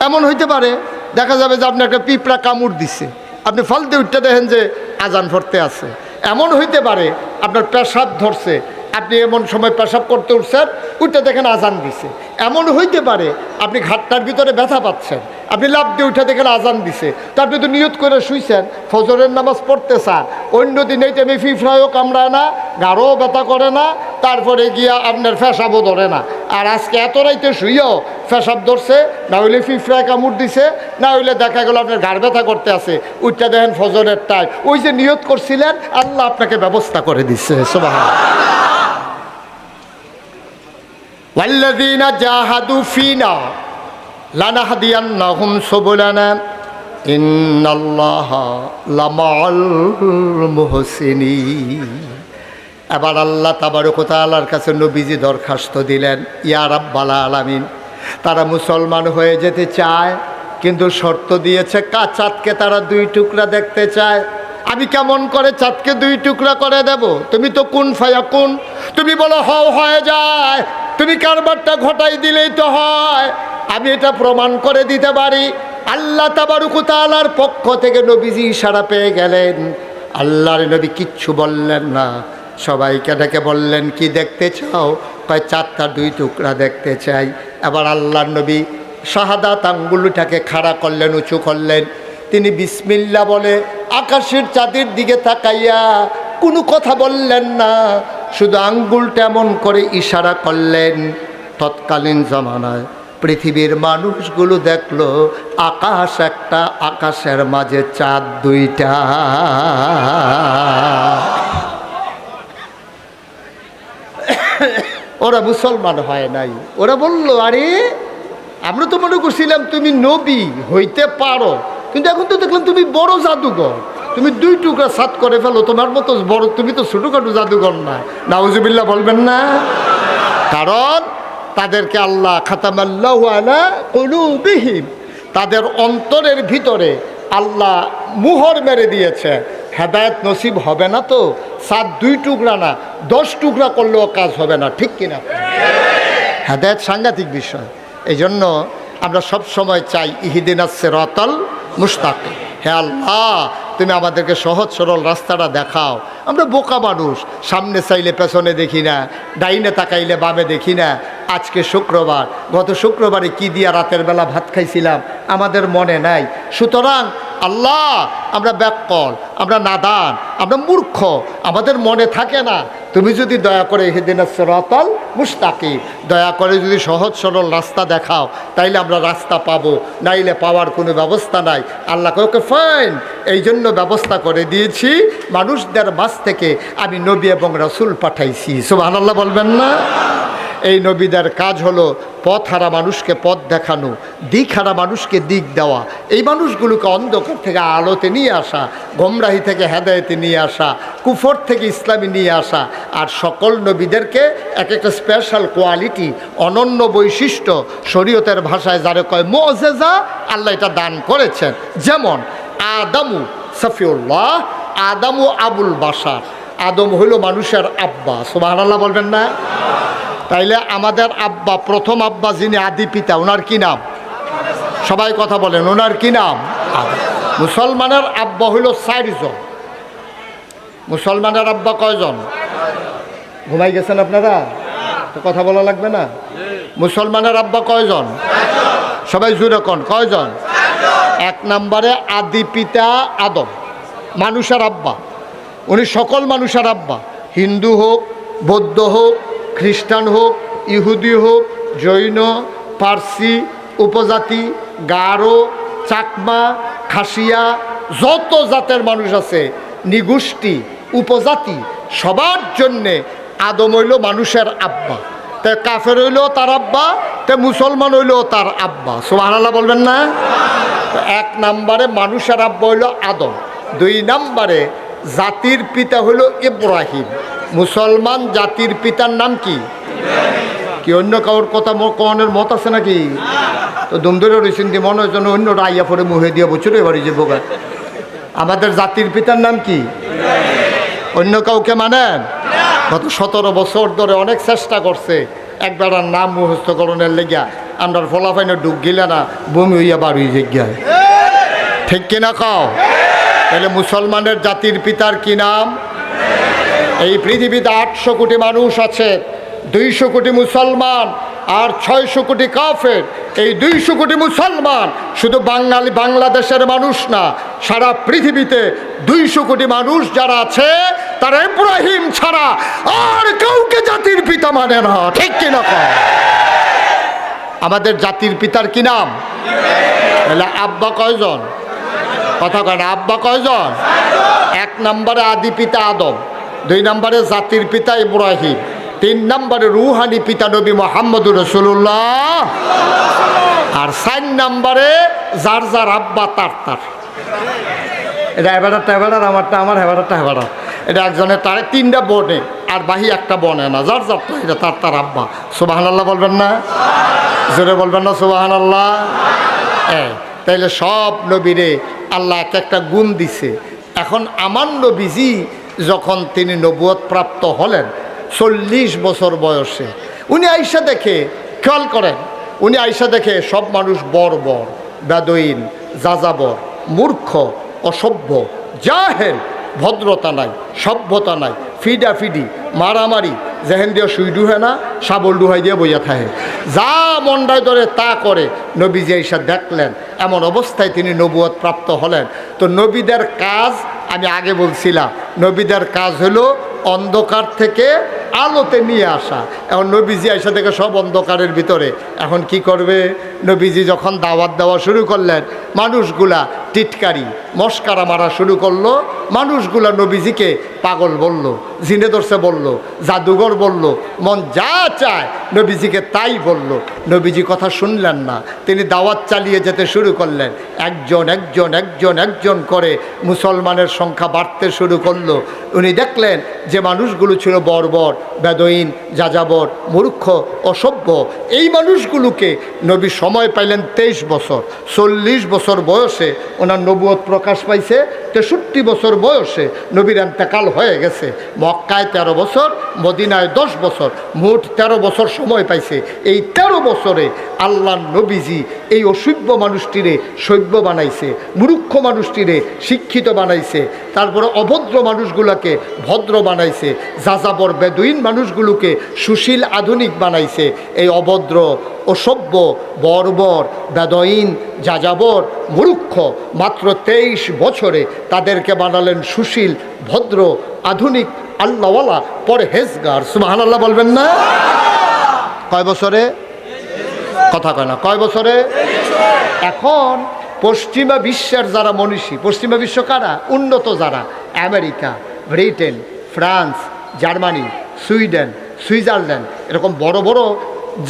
এমন হইতে পারে দেখা যাবে যে আপনি একটা পিঁপড়া কামড় দিচ্ছে, আপনি ফালতে উঠতে দেখেন যে আজান পড়তে আছে। এমন হইতে পারে আপনার পেশাব ধরছে, আপনি এমন সময় পেশাব করতে উঠছেন, উঠতে দেখেন আজান দিছে। এমন হইতে পারে আপনি ঘাটটার ভিতরে ব্যথা পাচ্ছেন, আপনি লাফ দিয়ে উঠে দেখেন আজান দিছে, তো আপনি তো নিয়ত করে শুইছেন ফজরের নামাজ পড়তে চান। অন্য দিন এই টাইমে ফিফড়ায়ও কামড়ায় না, গাঢ়ও ব্যথা করে না, তারপরে গিয়া আপনার পেশাবও ধরে না। আর আজকে এত রাইতে শুইও পেশাব ধরছে, না হইলে ফিফড়ায় কামড় দিছে, না হইলে দেখা গেল আপনার ঘাড় ব্যথা করতে আছে, উঠতে দেখেন ফজরের টাইম, ওই যে নিয়ত করছিলেন আল্লাহ আপনাকে ব্যবস্থা করে দিচ্ছে। সুবহানাল্লাহ। ওয়াল্লাযীনা জাহাদু ফিনা লানাহদিয়ান্নাহুম সুবুলানা ইন্নাল্লাহা লামাআল মুহসিনিন। এবার আল্লাহ তাবারক ওয়া তাআলার কাছে নবীজি দরখাস্ত দিলেন, ইয়া রাব্বাল আলামিন, তারা মুসলমান হয়ে যেতে চায় কিন্তু শর্ত দিয়েছে চাঁদকে তারা 2 টুকরা দেখতে চায়। আমি কেমন করে চাঁদকে 2 টুকরা করে দেব? তুমি তো কুন ফায়াকুন, তুমি বলো হও হয়ে যায়, তুমি কারবারটা ঘটাই দিলেই তো হয়। আমি এটা প্রমাণ করে দিতে পারি। আল্লাহ তাবারক ওয়া তাআলার পক্ষ থেকে নবীজি ইশারা পেয়ে গেলেন। আল্লাহর নবী কিচ্ছু বললেন না, সবাইকে ডেকে বললেন কি দেখতে চাও? কয় চাঁদটা 2 টুকরা দেখতে চাই। এবার আল্লাহর নবী শাহাদাত আঙ্গুলটাকে খাড়া করলেন, উঁচু করলেন। তিনি বিসমিল্লাহ বলে আকাশের চাঁদের দিকে তাকাইয়া কোনো কথা বললেন না, শুধু আঙ্গুলটা এমন করে ইশারা করলেন। তৎকালীন জামানায় পৃথিবীর মানুষগুলো দেখলো আকাশ একটা, আকাশের মাঝে চাঁদ 2টা। ওরা মুসলমান হয় নাই। ওরা বলল, আরে আমরা তো মনে করছিলাম তুমি নবী হইতে পারো, কিন্তু এখন তো দেখলাম তুমি বড় জাদুঘর, তুমি 2 টুকরা সাত করে ফেলো, তোমার মতো বড়, তুমি তো ছোটোখাটো জাদুঘর না। নাউজুবিল্লাহ বলবেন না? কারণ তাদেরকে আল্লাহ খাতামাল্লাহু আলা কুলুবিহিম, তাদের অন্তরের ভিতরে আল্লাহ মুহর মেরে দিয়েছে। হেদায়েত নসিব হবে না তো সাত 2 টুকরা না 10 টুকরা করলেও কাজ হবে না, ঠিক কিনা? হেদায়েত সাংঘাতিক বিষয়। এই জন্য আমরা সব সময় চাই ইহদিনাস সিরাতাল মুস্তাকিম, হে আল্লাহ তুমি আমাদেরকে সহজ সরল রাস্তাটা দেখাও। আমরা বোকা মানুষ, সামনে চাইলে পেছনে দেখি না, ডাইনে তাকাইলে বামে দেখি না। আজকে শুক্রবার, গত শুক্রবারে কি দিয়া রাতের বেলা ভাত খাইছিলাম আমাদের মনে নাই। সুতরাং আল্লাহ আমরা ব্যাককল, আমরা নাদান, আমরা মূর্খ, আমাদের মনে থাকে না। তুমি যদি দয়া করে ইহদিনাস সিরাতাল মুস্তাকিম, দয়া করে যদি সহজ সরল রাস্তা দেখাও, তাইলে আমরা রাস্তা পাবো, নাইলে পাওয়ার কোনো ব্যবস্থা নাই। আল্লাহকে ওকে ফাইন, এই জন্য ব্যবস্থা করে দিয়েছি, মানুষদের মাঝ থেকে আমি নবী এবং রাসূল পাঠাইছি। সুবহানাল্লাহ বলবেন না? এই নবীদের কাজ হলো পথহারা মানুষকে পথ দেখানো, দিকহারা মানুষকে দিক দেওয়া, এই মানুষগুলোকে অন্ধকার থেকে আলোতে নিয়ে আসা, গোমরাহি থেকে হেদায়েতে নিয়ে আসা, কুফর থেকে ইসলামে নিয়ে আসা। আর সকল নবীদেরকে এক একটা স্পেশাল কোয়ালিটি, অনন্য বৈশিষ্ট্য, শরীয়তের ভাষায় যারা কয় মুআজিজা, আল্লাহ এটা দান করেছেন। যেমন আদমু সফিউল্লাহ, আদমু আবুল বাশার, আদম হইল মানুষের আব্বা। সুবহানাল্লাহ বলবেন না? তাইলে আমাদের আব্বা, প্রথম আব্বা যিনি আদি পিতা, ওনার কি নাম? সবাই কথা বলেন, ওনার কি নাম? মুসলমানের আব্বা হইল 4 জন। মুসলমানের আব্বা কয়জন? ঘুমাই গেছেন আপনারা? তো কথা বলা লাগবে না। মুসলমানের আব্বা কয়জন? সবাই জুড়ে কোন কয়জন? 1 নম্বরে আদি পিতা আদম, মানুষের আব্বা। উনি সকল মানুষের আব্বা, হিন্দু হোক, বৌদ্ধ হোক, খ্রিস্টান হোক, ইহুদি হোক, জৈন, পার্সি, উপজাতি, গারো, চাকমা, খাসিয়া, যত জাতের মানুষ আছে, নিগোষ্ঠী, উপজাতি, সবার জন্যে আদম হইল মানুষের আব্বা। তে কাফের হইলেও তার আব্বা, তে মুসলমান হইলেও তার আব্বা। সুবহানাল্লাহ বলবেন না? 1 নম্বরে মানুষের আব্বা হইল আদম। 2 নম্বরে জাতির পিতা হইল ইব্রাহিম। মুসলমান জাতির পিতার নাম কি? কি অন্য কাউর কথা কনের মত আছে নাকি? তো দুমদুরে রয়েছেন দিয়ে মনে হয় যেন অন্যরা আইয়া পরে মুহে দিয়ে বছর এবারে যে বোকা। আমাদের জাতির পিতার নাম কি? অন্য কাউকে মানেন? গত 17 বছর ধরে অনেক চেষ্টা করছে একবার নাম মুখস্থকরণের লেগিয়া, আমরা ফলাফাইনে ডুব গিলে না, বমি হইয়া বার হয়ে যাই। ঠিক কিনা খাও? তাহলে মুসলমানের জাতির পিতার কি নাম? এই পৃথিবীতে 800 কোটি মানুষ আছে, 200 কোটি মুসলমান আর 600 কোটি কাফের। এই 200 কোটি মুসলমান শুধু বাংলাদেশের মানুষ না, সারা পৃথিবীতে 200 কোটি মানুষ যারা আছে, তারা ইব্রাহিম ছাড়া আর কাউকে জাতির পিতা মানে না। ঠিক কিনা কয়? আমাদের জাতির পিতার কি নাম? তাহলে আব্বা কয়জন? কথা কয় না, আব্বা কয়জন? 1 নম্বরে আদি পিতা আদম, 2 নম্বরে জাতির পিতা ইব্রাহিম, 3 নম্বরে রুহানি পিতা নবী মুহাম্মদুর রাসূলুল্লাহ, আর 4 নম্বরে যার যার আব্বা তার তার। এটা হেবারটা হেবারার, আমারটা আমার, হেবারটা হেবারার। এটা একজনের তার 3টা বনে, আর বাহি একটা বনে না, যার যারটা এটা তার তার আব্বা। সুবহানাল্লাহ বলবেন না? জোরে বলবেন না সুবহানাল্লাহ? তাইলে সব নবীরে আল্লাহ এক একটা গুণ দিছে। এখন আমার নবীজি যখন তিনি নবুয়ত প্রাপ্ত হলেন 40 বছর বয়সে, উনি আইসা দেখে, খেয়াল করেন, উনি আইসা দেখে সব মানুষ বর্বর, বেদুইন, যাযাবর, মূর্খ, অসভ্য, জাহেল, ভদ্রতা নাই, সভ্যতা নাই, ফিডাফিডি, মারামারি, যেহেন দিয়ে সুই ডুহে না, শাবল ডুহাই দিয়ে বইয়া থাকে, যা মন্ডায় ধরে তা করে। নবীজি আইসা দেখলেন, এমন অবস্থায় তিনি নবুয়ত প্রাপ্ত হলেন। তো নবীদের কাজ, আমি আগে বলছিলাম, নবীদের কাজ হলো অন্ধকার থেকে আলোতে নিয়ে আসা। এখন নবীজি আইসা থেকে সব অন্ধকারের ভিতরে, এখন কি করবে? নবীজি যখন দাওয়াত দেওয়া শুরু করলেন, মানুষগুলা টিটকারি মস্কারা মারা শুরু করলো। মানুষগুলা নবীজিকে পাগল বলল, জিনে ধরছে বলল, জাদুঘর বলল, মন যা চায় নবীজিকে তাই বলল। নবীজি কথা শুনলেন না, তিনি দাওয়াত চালিয়ে যেতে শুরু করলেন। একজন একজন একজন একজন করে মুসলমানের সংখ্যা বাড়তে শুরু করলো। উনি দেখলেন যে মানুষগুলো ছিল বর্বর, বেদুইন, যাযাবর, মূর্খ, অসভ্য। এই মানুষগুলোকে নবী সময় পাইলেন 23 বছর। 40 বছর বয়সে ওনার নবুয়ত প্রকাশ পাইছে। 63 বছর বয়সে নবীর ইন্তেকাল হয়ে গেছে। মক্কায় 13 বছর, মদিনায় 10 বছর, মোট 13 বছর সময় পাইছে। এই 13 বছরে আল্লাহ নবীজি এই অসভ্য মানুষটিরে সভ্য বানাইছে, মূর্খ মানুষটিরে শিক্ষিত বানাইছে, তারপরে অভদ্র মানুষগুলোকে ভদ্র বানাইছে, যাযাবর বেদুইন মানুষগুলোকে সুশীল আধুনিক বানাইছে। এই অভদ্র, অসভ্য, বর্বর, বেদুইন, যাযাবর, মূর্খ মাত্র 23 বছরে তাদেরকে বানালেন সুশীল, ভদ্র, আধুনিক, আল্লাহওয়ালা, পরহেজগার। সুবহানাল্লাহ বলবেন না? কয় বছরে? কথা কয় না, কয় বছরে? এখন পশ্চিমা বিশ্বের যারা মনীষী, পশ্চিমা বিশ্ব কারা? উন্নত যারা, America, Britain, France, Germany, Sweden, Switzerland, এরকম বড় বড়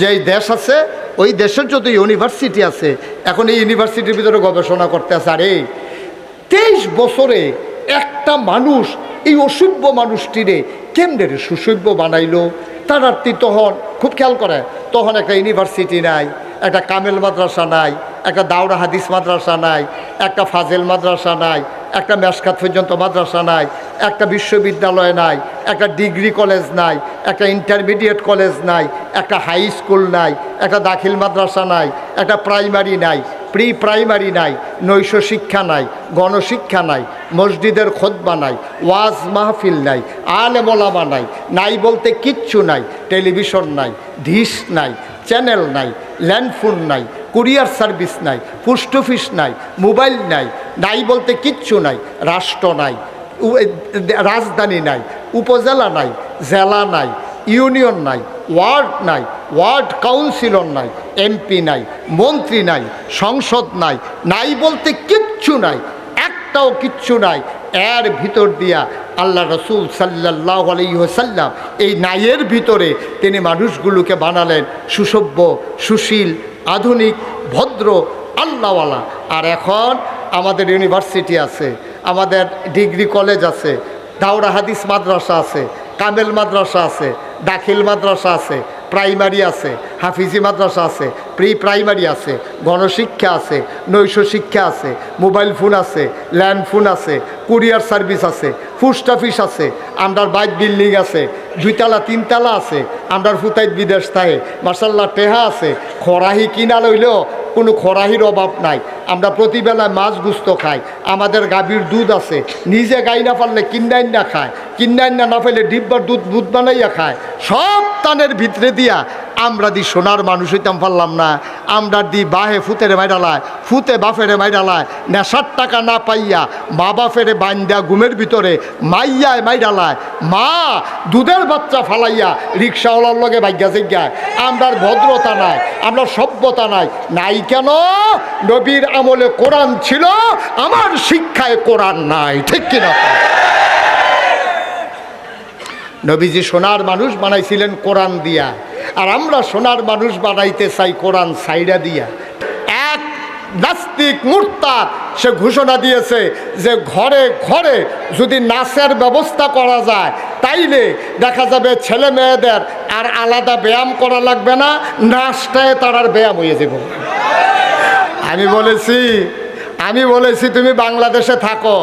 যে দেশ আছে, ওই দেশের যত ইউনিভার্সিটি আছে এখন এই ইউনিভার্সিটির ভিতরে গবেষণা করতে আছে। আরে 23 বছরে একটা মানুষ এই অসভ্য মানুষটিরে কেমনে রে সুসভ্য বানাইলো। তার আর তখন খুব খেয়াল করে, তখন একটা ইউনিভার্সিটি নাই, একটা কামেল মাদ্রাসা নাই, একটা দাওরা হাদিস মাদ্রাসা নাই, একটা ফাজেল মাদ্রাসা নাই, একটা মেশকাত পর্যন্ত মাদ্রাসা নাই, একটা বিশ্ববিদ্যালয় নাই, একটা ডিগ্রি কলেজ নাই, একটা ইন্টারমিডিয়েট কলেজ নাই, একটা হাই স্কুল নাই, একটা দাখিল মাদ্রাসা নাই, একটা প্রাইমারি নাই, প্রি প্রাইমারি নাই, নৈশ শিক্ষা নাই, গণশিক্ষা নাই, মসজিদের খুতবা নাই, ওয়াজ মাহফিল নাই, আলেম ওলামা নাই, নাই বলতে কিচ্ছু নাই, টেলিভিশন নাই, ডিশ নাই, চ্যানেল নাই, ল্যান্ডফোন নাই, কুরিয়ার সার্ভিস নাই, পোস্ট অফিস নাই, মোবাইল নাই, নাই বলতে কিচ্ছু নাই, রাষ্ট্র নাই, রাজধানী নাই, উপজেলা নাই, জেলা নাই, ইউনিয়ন নাই, ওয়ার্ড নাই, ওয়ার্ড কাউন্সিলর নাই, এমপি নাই, মন্ত্রী নাই, সংসদ নাই, নাই বলতে কিচ্ছু নাই, একটাও কিচ্ছু নাই। এর ভিতর দিয়া আল্লাহ রসুল সাল্লাল্লাহু আলাইহি ওয়াসাল্লাম এই নাইয়ের ভিতরে তিনি মানুষগুলোকে বানালেন সুসভ্য, সুশীল, আধুনিক, ভদ্র, আল্লাহওয়ালা। আর এখন আমাদের ইউনিভার্সিটি আছে, আমাদের ডিগ্রি কলেজ আছে, দাওরা হাদিস মাদ্রাসা আছে, কামেল মাদ্রাসা আছে, দাখিল মাদ্রাসা আছে, প্রাইমারি আছে, হাফিজি মাদ্রাসা আছে, প্রি প্রাইমারি আছে, গণশিক্ষা আছে, নৈশ শিক্ষা আছে, মোবাইল ফোন আছে, ল্যান্ড ফোন আছে, কুরিয়ার সার্ভিস আছে, পোস্ট অফিস আছে, আমরার বাইক বিল্ডিং আছে, 2 তলা 3 তলা আছে, আমরার ফুতাইত বিদেশ থাকে মার্শাল্লাহ টেহা আছে, খরাহি কিনা লইলেও কোনো খরাহির অভাব নাই, আমরা প্রতিবেলায় মাছ গুস্ত খাই, আমাদের গাভীর দুধ আছে, নিজে গাই না পারলে কিন্নাইন না খায়, কিন্নাইন না পাইলে ডিব্বার দুধ বানাইয়া খায়, সব তানের ভিতরে দিয়া আমরা দি সোনার মানুষ হইতাম পারলাম না। আমরা দি বাহে ফুতেরে মাইডালায়, ফুতে বাফেরে মাইডালায়, নেশার টাকা না পাইয়া মা বাফেরে বান্দা ঘুমের ভিতরে মাইয়ায় মাইডালায়, মা দুধের বাচ্চা ফালাইয়া রিক্সাওয়ালার লগে ভাগ্যা জিজ্ঞায়। আমরার ভদ্রতা নাই, আমরা সভ্যতা নাই, নাই কেন? নবীর আমলে কোরআন ছিল, আমার শিক্ষায় কোরআন নাই, ঠিক কিনা? নবীজি সোনার মানুষ বানাইছিলেন কোরআন দিয়া, আর আমরা সোনার মানুষ বানাইতে চাই কোরআন সাইডা দিয়া। এক নাস্তিক মুরতাদ সে ঘোষণা দিয়েছে যে ঘরে ঘরে যদি নাচের ব্যবস্থা করা যায় তাইলে দেখা যাবে ছেলে মেয়েদের আর আলাদা ব্যায়াম করা লাগবে না, নাচটায় তার আর ব্যায়াম হয়ে যাব। আমি বলেছি তুমি বাংলাদেশে থাকো,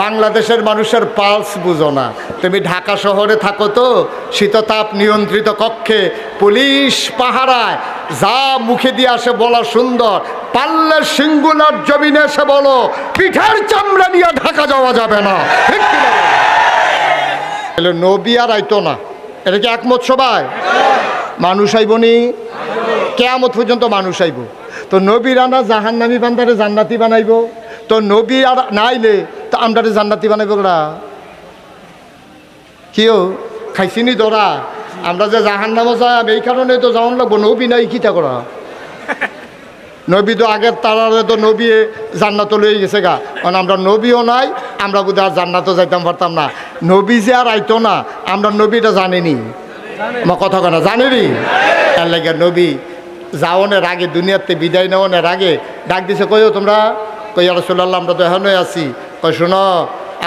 বাংলাদেশের মানুষের পালস বুঝো না। তুমি ঢাকা শহরে থাকো তো শীততাপ নিয়ন্ত্রিত কক্ষে পুলিশ পাহারায়, যা মুখে দিয়ে আসে বলা সুন্দর, পারলে সিঙ্গুলার জমিনে এসে বলো পিঠের চামড়া নিয়ে ঢাকা যাওয়া যাবে না, ঠিক কিনা? নবী আর আইতো না, এটা কি একমত সবাই? মানুষ আইবনি, কিয়ামত পর্যন্ত মানুষ আইব। তো নবীর আনা জাহান্নামী বান্দারে জান্নাতি বানাইব, তো নবী আর নাইলে তো আমরা জান্নাতি বানাইব। ওরা কেউ খাইছিনি ধরা, আমরা যে জাহান্নামে যাই এই কারণে তো যাওয়ান লাগবো, নবী নাই কিতা করা? নবী তো আগের তারারে তো নবী জান্নাত লয়ে গেছে গা, কারণ আমরা নবীও নাই, আমরা বোধ আর জান্নাতও যাইতাম পারতাম না। নবী যে আর আইতো না, আমরা নবীটা জানিনি, আমার কথা কেনা জানিনি। তার লাগে নবী যাওয়ানের আগে, দুনিয়াতে বিদায় নেওয়ানের আগে ডাক দিছে, কইও তোমরা, কই রাসূলুল্লাহ আমরা তো এখনই আছি। কই শোনো,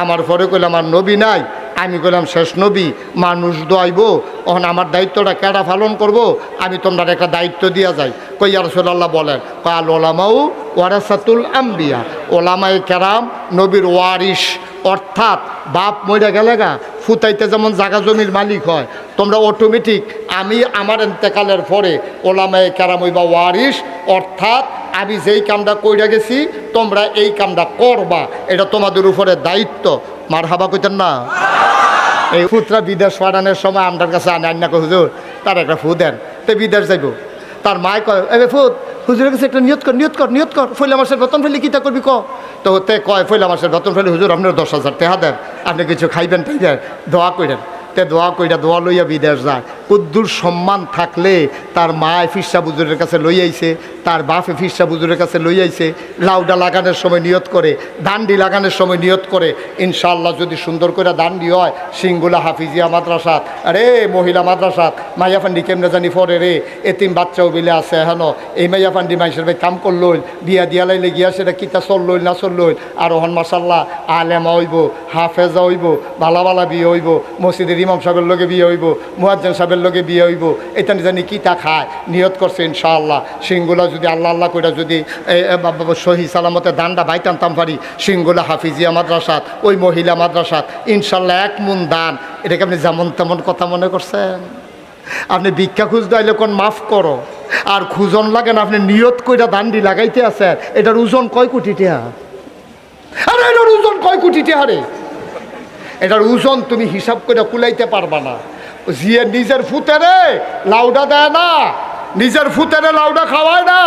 আমার পরে কইলাম আমার নবী নাই, আমি কইলাম শেষ নবী, মানুষ দোয়াইব, তখন আমার দায়িত্বটা কেডা পালন করব? আমি তোমরা একটা দায়িত্ব দিয়া যাই। কই রাসূলুল্লাহ বলেন, কাল ওলামাউ ওয়ারাসাতুল আম্বিয়া, ওলামায়ে কেরাম নবীর ওয়ারিস, অর্থাৎ বাপ মরে গেলে গা ফুতাইতে যেমন জাগা জমির মালিক হয়, তোমরা অটোমেটিক আমি আমার ইন্তেকালের পরে ওলামায়ে কেরাম হইবা ওয়ারিস, অর্থাৎ আমি যেই কামটা কইরা গেছি তোমরা এই কামটা করবা, এটা তোমাদের উপরে দায়িত্ব। মারহাবা কইতেন না? এই ফুতরা বিদেশ পাঠানোর সময় আমার কাছে আন্না কই হুজুর তার একটা ফু দেন, তো বিদেশ যাইব। তার মায় কয়, এ ফুত হুজুরের কাছে একটা নিয়ত কর, ফইলা মাসের বেতন ফেলে কী তা করবি ক? তো তে কয়, ফইলা মাসের বেতন ফেলে হুজুর আপনার 10,000 টাকা দেন, আপনি কিছু খাইবেন টাইবেন, দোয়া করেন। তে দোয়া কইরা দোয়া লইয়া বিদেশ যায়। কুদ্দুর সম্মান থাকলে তার মায় ফিরসা বুজুরের কাছে লই আইছে, তার বাপে ফিরসা বুজুরের কাছে লই আইছে। লাউডা লাগানোর সময় নিয়ত করে, দান্ডি লাগানোর সময় নিয়ত করে, ইনশাআল্লাহ যদি সুন্দর করে দান্ডি হয় সিংগুলা হাফিজিয়া মাদ্রাসাত, আরে মহিলা মাদ্রাসাত মাইয়া ফান্ডি কেমনে জানি ফরে রে, এতিম বাচ্চাও বিলে আছে হেন। এই মাইয়া ফান্ডি মাইসের ভাই কাম করলইল, বিয়া দিয়া লাইলে গিয়া সেটা কিতা চললইল না চললইল, আর ওহন মাসাল্লাহ আলেমা হইব, হাফেজা হইব, ভালা ভালা বিয়ে হইব, মসজিদের ইমাম সাহেবের লগে বিয়ে হইব, মুয়াজ্জিন সাহেবের লগে বিয়ে হইব। এটা জানি কিতা খায়, নিয়ত করছে ইনশাআল্লাহ। সিংগুলা যদি আল্লাহ আল্লাহ কইরা যদি সহি সালামতে দানটা বাইতানতাম পারি, সিংগুলা হাফিজিয়া মাদ্রাসাত, ওই মহিলা মাদ্রাসাত, ইনশাআল্লাহ 1 মুন দান। এটাকে আপনি যেমন তেমন কথা মনে করছেন? আপনি ভিক্ষা খুঁজতে আইলে কোন মাফ করো, আর খুঁজন লাগে না, আপনি নিয়ত কইরা দান্ডি লাগাইতে আছেন। এটার ওজন কয় কোটি টাকা? আরে এটার ওজন কয় কোটি টাকা রে? এটার ওজন তুমি হিসাব করে কুলাইতে পারবা না। জিয়ে নিজের ফুতেরে লাউডা দেয় না, নিজের ফুতেরে লাউডা খাওয়ায় না,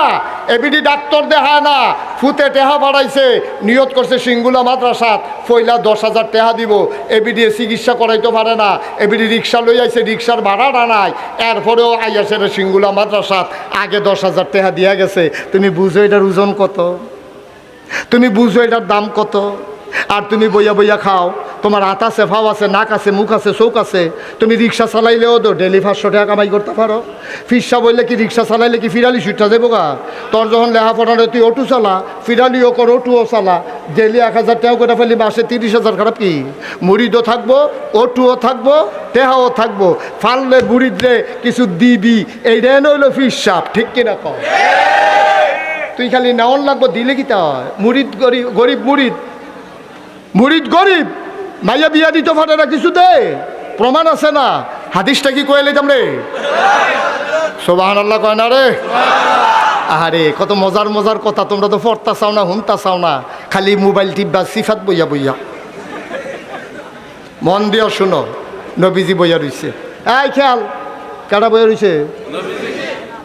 এবিডি ডাক্তার দেখায় না, ফুতে টেহা বাড়াইছে, নিয়ত করছে সিংগুলা মাদ্রাসাত পয়লা 10,000 টাকা দিব, এবিডি চিকিৎসা করাইতে পারে না, এবিডি রিক্সা লই আইছে, রিক্সার ভাড়া নাই, এরপরেও আইয়াছে সিংগুলা মাদ্রাসাত, আগে 10,000 টাকা দিয়া গেছে। তুমি বুঝো এটার ওজন কত? তুমি বুঝো এটার দাম কত? আর তুমি বইয়া বইয়া খাও, তোমার হাত আছে, ফাও আছে, নাক আছে, মুখ আছে, চোখ আছে। তুমি রিক্সা চালাইলেও তো ডেলি 500 টাকা কামাই করতে পারো। ফিরসা বললে কি রিক্সা চালাইলে কি ফিরালি সুইটটা যাবো গা? তোর যখন লেখাপড়া তুই অটো চালা, ফিরালিও কর, অটোও চালা, ডেলি 1,000 টাকা করে ফেলি, মাসে 30,000। খারাপ কি? মুড়িদও থাকবো, অটোও থাকবো, টেহাও থাকবো, ফাললে মুড়িদরে কিছু দিবি, এইটাই নইলো ফিরসাপ। ঠিক কিনা কর? তুই খালি নেওয়ান লাগবো, দিলে কি তা হয়? মুড়িদ গরিব, গরিব মুড়িদ, মুরিদ গরিব, মাইয়া বিয়া দিতে পারে না, কিছু দে, প্রমাণ আছে না? হাদিসটা কি কয়ে লইতাম রে? সুবহানাল্লাহ কয় না রে? আরে কত মজার মজার কথা, তোমরা তো পড়তা চাও না, শুনতা চাও না, খালি মোবাইল টিপবা, সিফাত বইয়া বইয়া। মন দিয়া শুনো, নবীজি বইয়া রইছে। এই খেয়াল, কারা বইয়া রইছে?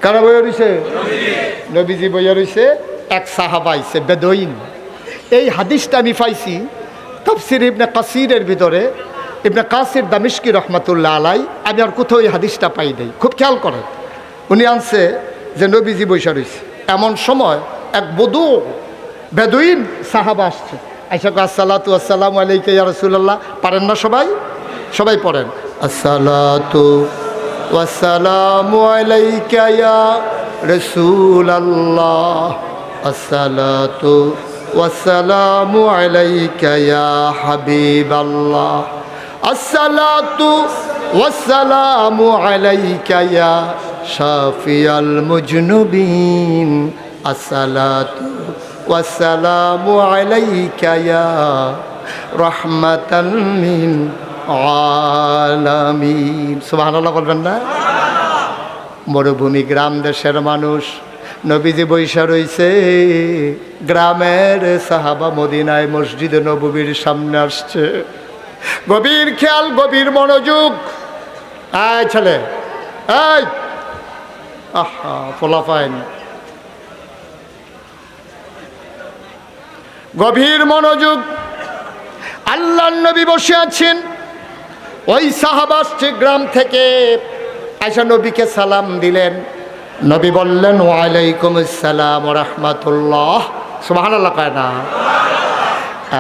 কারা বইয়া রইছে? নবীজি বইয়া রইছে। এক সাহাবা আইছে, বেদইন। এই হাদিসটা আমি পাইছি তাফসির ইবনে কাসিরের ভিতরে, ইবনে কাসির দামিশকি রহমাতুল্লাহ আলাই। আমি আর কোথাও এই হাদিসটা পাই নাই, খুব খেয়াল করেন। উনি আনছে যে নবীজি বৈশা রয়েছে, এমন সময় এক বদু বেদুইন সাহাবা আসছে, আইসা আসসালাতু আসসালামু আলাইকা ইয়া রাসূলুল্লাহ। পারেন না সবাই? সবাই পড়েন, আসসালাতু ওয়াসসালামু আলাইকা ইয়া রাসূলুল্লাহ, আসসালাতু ওয়াসসালামু আলাইকা ইয়া হাবিবাল্লাহ, আসসালাতু ওয়াসসালামু আলাইকা ইয়া শাফিয়াল মুজনুবিন, আসসালাতু ওয়াসসালামু আলাইকা ইয়া রাহমাতাল লিল আলামিন। সুবহানাল্লাহ বলবেন না? মরুভূমি গ্রাম দেশের মানুষ, নবীজি বৈশা রইছে, গ্রামের সাহাবা মদিনায় মসজিদে নববীর সামনে আসছে। গভীর খেয়াল, গভীর মনোযোগ। আয় ছেলে, আয়, আহা ফোলা পাইন, গভীর মনোযোগ। আল্লাহর নবী বসে আছেন, ওই সাহাবা আসছে গ্রাম থেকে, আয়সা নবীকে সালাম দিলেন। নবী বললেন ওয়ালাইকুম আসসালাম ওয়া রাহমাতুল্লাহ। সুবহানাল্লাহ কয় না?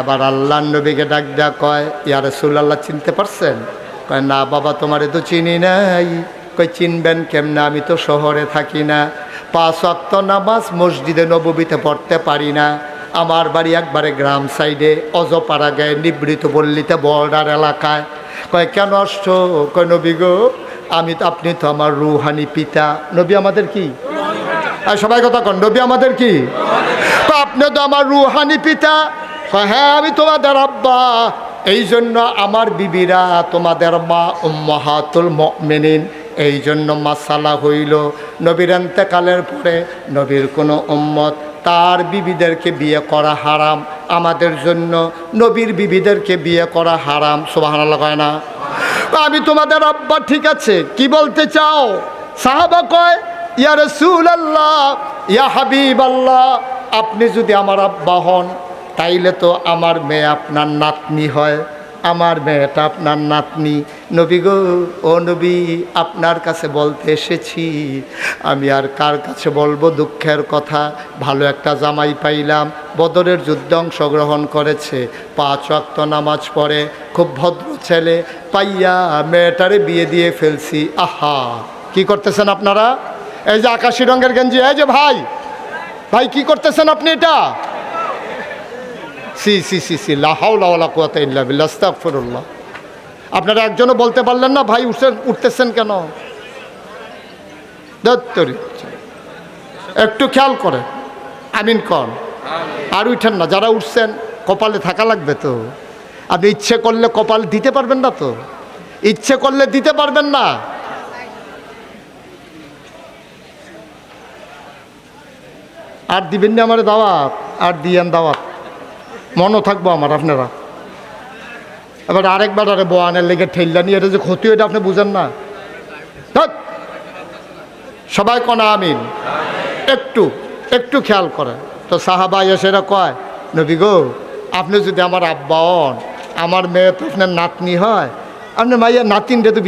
এবার আল্লাহর নবীকে ডাক দেয়া কয়, ইয়া রাসূলুল্লাহ চিনতে পারছেন? কয় না বাবা, তোমারে তো চিনি নাই। কয় চিনবেন কেমনে, আমি তো শহরে থাকি না, 5 ওয়াক্ত নামাজ মসজিদে নববীতে পড়তে পারি না, আমার বাড়ি একবারে গ্রাম সাইডে, অজপাড়া গায়ে নিবৃত পল্লীতে, বর্ডার এলাকায়। কয় কেন আসছো? কয় নবী গো, আপনি তো আমার রুহানি পিতা। নবী আমাদের কি? আর সবাই কথা কন, নবী আমাদের কি? তো আপনি তো আমার রুহানি পিতা। হ্যাঁ, আমি তোমাদের আব্বা, এই জন্য আমার বিবিরা তোমাদের মা উম্মাহাতুল মুমিনিন। এই জন্য মাসালা হইল, নবীর ইন্তেকালের পরে নবীর কোনো উম্মত তার বিবিদেরকে বিয়ে করা হারাম, আমাদের জন্য নবীর বিবিদেরকে বিয়ে করা হারাম। সুবহানাল্লাহ কয় না? আমি তোমাদের আব্বা। ঠিক আছে, কি বলতে চাও? সাহাবা কয়, ইয়া রাসূলুল্লাহ, ইয়া হাবিবাল্লাহ, আপনি যদি আমার আব্বা হন তাইলে তো আমার মেয়ে আপনার নাতনি হয়। আমার মেয়েটা আপনার নাতনি। নবী গো, ও নবী, আপনার কাছে বলতে এসেছি। আমি আর কার কাছে বলবো দুঃখের কথা? ভালো একটা জামাই পাইলাম, বদরের যুদ্ধে অংশগ্রহণ করেছে, 5 ওয়াক্ত নামাজ পড়ে, খুব ভদ্র ছেলে পাইয়া মেয়েটারে বিয়ে দিয়ে ফেলছি। আহা, কি করতেছেন আপনারা? এই যে আকাশি রঙের গেঞ্জি, এই যে ভাই, ভাই কি করতেছেন আপনি এটা? সি সি সি সি, লা হাওলা ওয়ালা কুওয়াতা ইল্লা বিল্লাহ, আস্তাগফিরুল্লাহ। আপনারা একজনও বলতে পারলেন না ভাই উঠতেছেন কেন? দত্তরি, একটু খেয়াল করে আমিন কন। আর উঠেন না, যারা উঠছেন কপালে থাকা লাগবে তো। আপনি ইচ্ছে করলে কপাল দিতে পারবেন না তো, ইচ্ছে করলে দিতে পারবেন না। আর দিবেন না আমার দাওয়াত? আর দিয়েন দাওয়াত, মনও থাকবো আমার আপনারা। এবার আরেকবার আরে বোয়ানের লেগে ঠেললা নিয়ে এটা যে ক্ষতি, এটা আপনি বুঝেন না। ধ্যাৎ, সবাই কনা আমিন। একটু একটু খেয়াল করে তো। সাহাবা এসেরা কয়, নবী গো, আপনি যদি আমার আব্বা হন, আমার মেয়ে তো আপনার নাতনি হয়, আপনার মাইয়া নাতিনটা তো